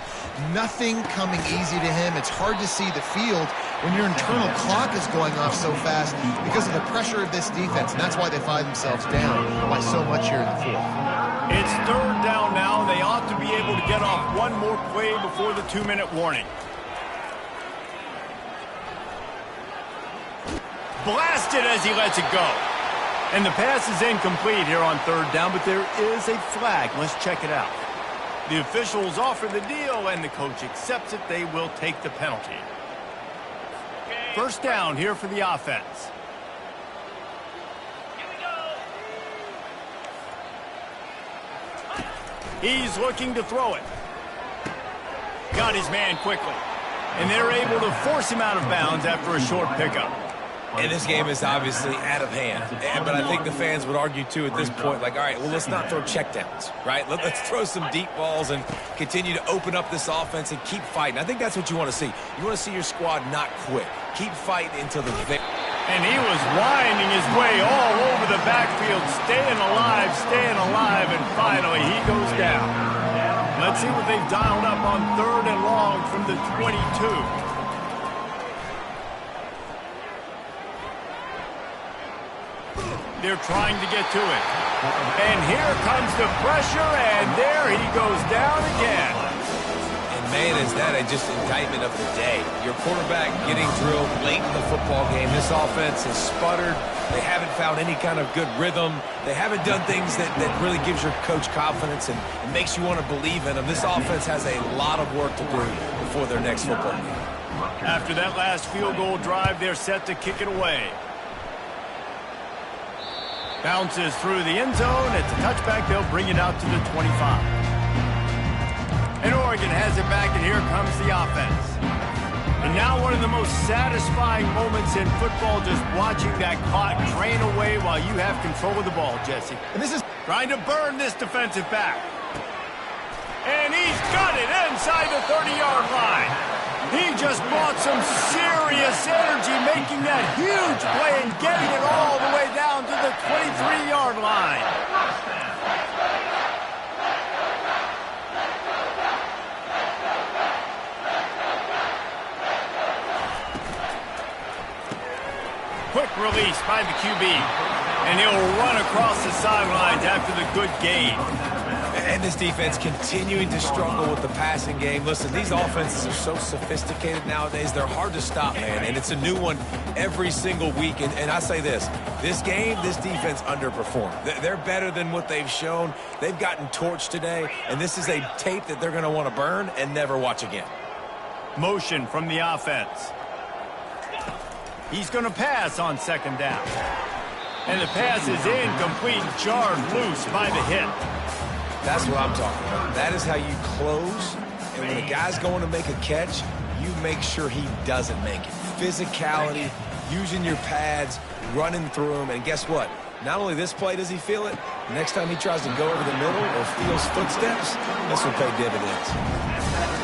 Nothing coming easy to him. It's hard to see the field when your internal clock is going off so fast because of the pressure of this defense, and that's why they find themselves down by so much here in the 4th. It's 3rd down now. They ought to be able to get off one more play before the 2-minute warning. Blasted as he lets it go. And the pass is incomplete here on 3rd down, but there is a flag. Let's check it out. The officials offer the deal, and the coach accepts it. They will take the penalty. First down here for the offense. He's looking to throw it. Got his man quickly. And they're able to force him out of bounds after a short pickup. And this game is obviously out of hand. But I think the fans would argue, too, at this point, like, all right, well, let's not throw checkdowns, right? Let's throw some deep balls and continue to open up this offense and keep fighting. I think that's what you want to see. You want to see your squad not quit. Keep fighting until the victory. And he was winding his way all over the backfield, staying alive, and finally he goes down. Let's see what they've dialed up on 3rd and long from the 22. They're trying to get to it. And here comes the pressure, and there he goes down again. And man, is that just indictment of the day. Your quarterback getting drilled late in the football game. This offense has sputtered. They haven't found any kind of good rhythm. They haven't done things that really gives your coach confidence and makes you want to believe in them. This offense has a lot of work to do before their next football game. After that last field goal drive, they're set to kick it away. Bounces through the end zone. It's a touchback. They'll bring it out to the 25. And Oregon has it back, and here comes the offense. And now one of the most satisfying moments in football, just watching that clock drain away while you have control of the ball, Jesse. And this is trying to burn this defensive back. And he's got it inside the 30-yard line. He just brought some serious energy, making that huge play and getting it all the way down to the 23-yard line. Quick release by the QB. And he'll run across the sidelines after the good gain. And this defense continuing to struggle with the passing game. Listen, these offenses are so sophisticated nowadays. They're hard to stop, man. And it's a new one every single week. And I say this game, this defense underperformed. They're better than what they've shown. They've gotten torched today. And this is a tape that they're going to want to burn and never watch again. Motion from the offense. He's going to pass on second down. And the pass is incomplete, jarred loose by the hit. That's what I'm talking about. That is how you close. And when a guy's going to make a catch, you make sure he doesn't make it. Physicality, using your pads, running through them. And guess what? Not only this play does he feel it, next time he tries to go over the middle or feels footsteps, this will pay dividends.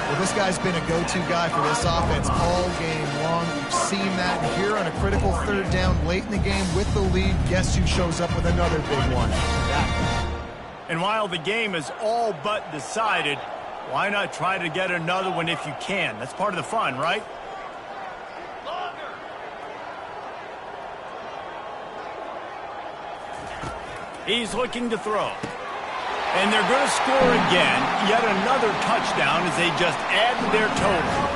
Well, this guy's been a go-to guy for this offense all game long. We've seen that here on a critical third down late in the game with the lead. Guess who shows up with another big one? And while the game is all but decided, why not try to get another one if you can? That's part of the fun, right? He's looking to throw. And they're going to score again. Yet another touchdown as they just add to their total.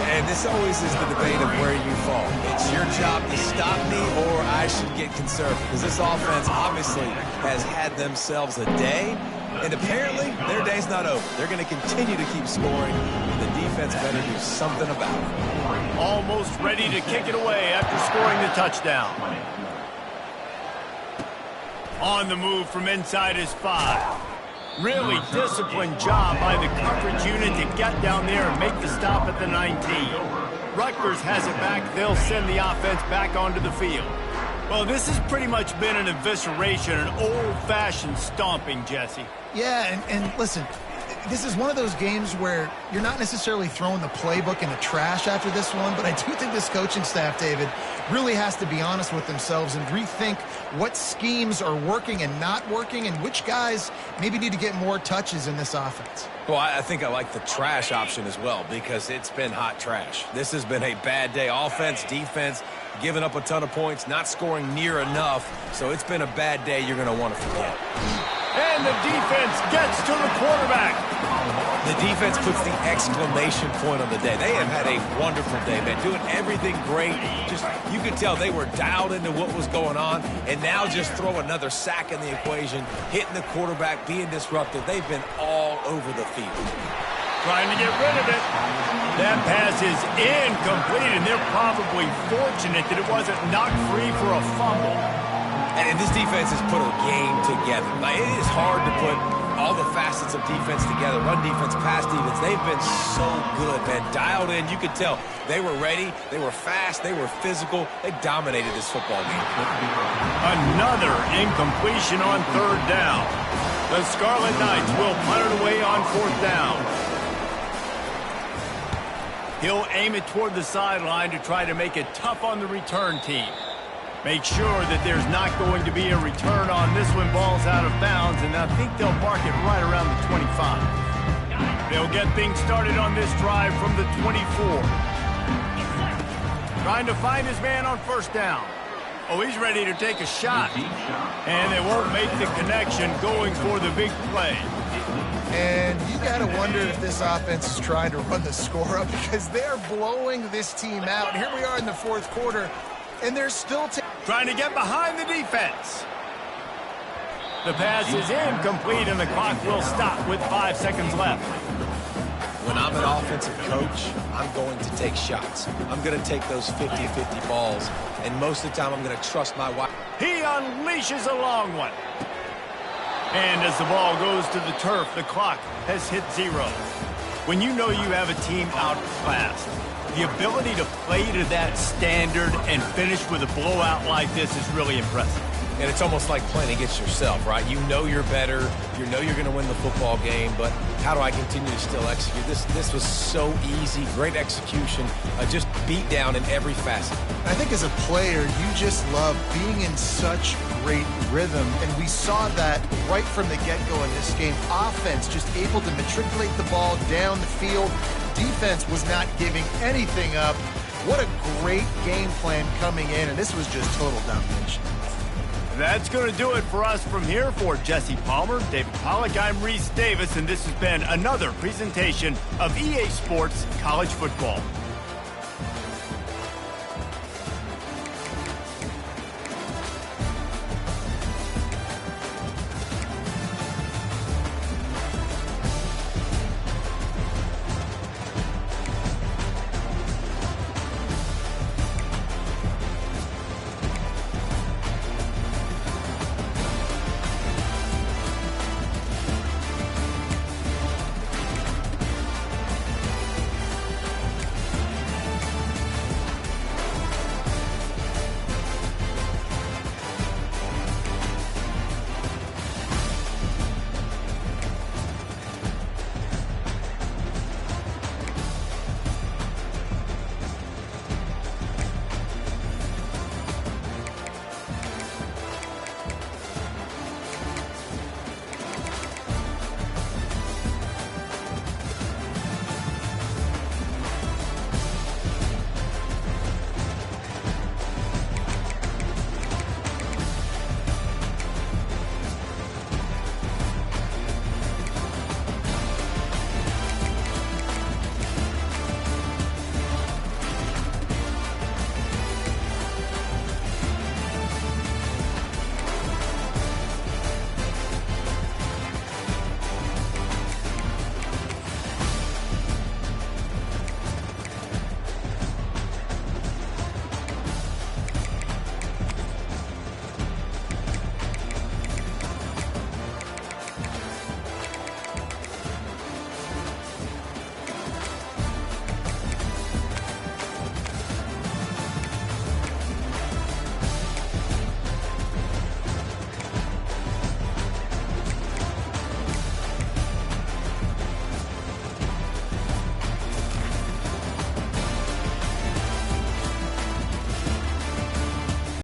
And this always is the debate of where you fall. It's your job to stop me or I should get conservative. Because this offense obviously has had themselves a day. And apparently their day's not over. They're going to continue to keep scoring. And the defense better do something about it. Almost ready to kick it away after scoring the touchdown. On the move from inside his 5. Really disciplined job by the coverage unit to get down there and make the stop at the 19. Rutgers has it back. They'll send the offense back onto the field. Well, this has pretty much been an evisceration, an old-fashioned stomping, Jesse. Yeah, and listen, this is one of those games where you're not necessarily throwing the playbook in the trash after this one, but I do think this coaching staff, David, really has to be honest with themselves and rethink what schemes are working and not working and which guys maybe need to get more touches in this offense. Well, I think I like the trash option as well because it's been hot trash. This has been a bad day. Offense, defense, giving up a ton of points, not scoring near enough. So it's been a bad day you're going to want to forget. And the defense gets to the quarterback. The defense puts the exclamation point on the day. They have had a wonderful day, man, doing everything great. Just, you could tell they were dialed into what was going on, and now just throw another sack in the equation, hitting the quarterback, being disruptive. They've been all over the field. Trying to get rid of it. That pass is incomplete, and they're probably fortunate that it wasn't knocked free for a fumble. And this defense has put a game together. Like, it is hard to put all the facets of defense together. Run defense, pass defense. They've been so good, man. Dialed in. You could tell they were ready. They were fast. They were physical. They dominated this football game. Another incompletion on third down. The Scarlet Knights will punt it away on fourth down. He'll aim it toward the sideline to try to make it tough on the return team. Make sure that there's not going to be a return on this when ball's out of bounds, and I think they'll mark it right around the 25. They'll get things started on this drive from the 24. Trying to find his man on first down. Oh, he's ready to take a shot. And they won't make the connection going for the big play. And you got to wonder if this offense is trying to run the score up because they're blowing this team out. Here we are in the fourth quarter, and they're still trying to get behind the defense. The pass is incomplete, and the clock will stop with 5 seconds left. When I'm an offensive coach, I'm going to take shots. I'm going to take those 50-50 balls, and most of the time I'm going to trust my wide. He unleashes a long one. And as the ball goes to the turf, the clock has hit 0. When you know you have a team outclassed, the ability to play to that standard and finish with a blowout like this is really impressive. And it's almost like playing against yourself, right? You know you're better. You know you're going to win the football game, but how do I continue to still execute? This was so easy, great execution, just beat down in every facet. I think as a player, you just love being in such great rhythm, and we saw that right from the get-go in this game. Offense just able to matriculate the ball down the field, defense was not giving anything up. What a great game plan coming in, and this was just total domination. That's going to do it for us from here. For Jesse Palmer, David Pollack, I'm Reese Davis, and this has been another presentation of EA Sports College Football.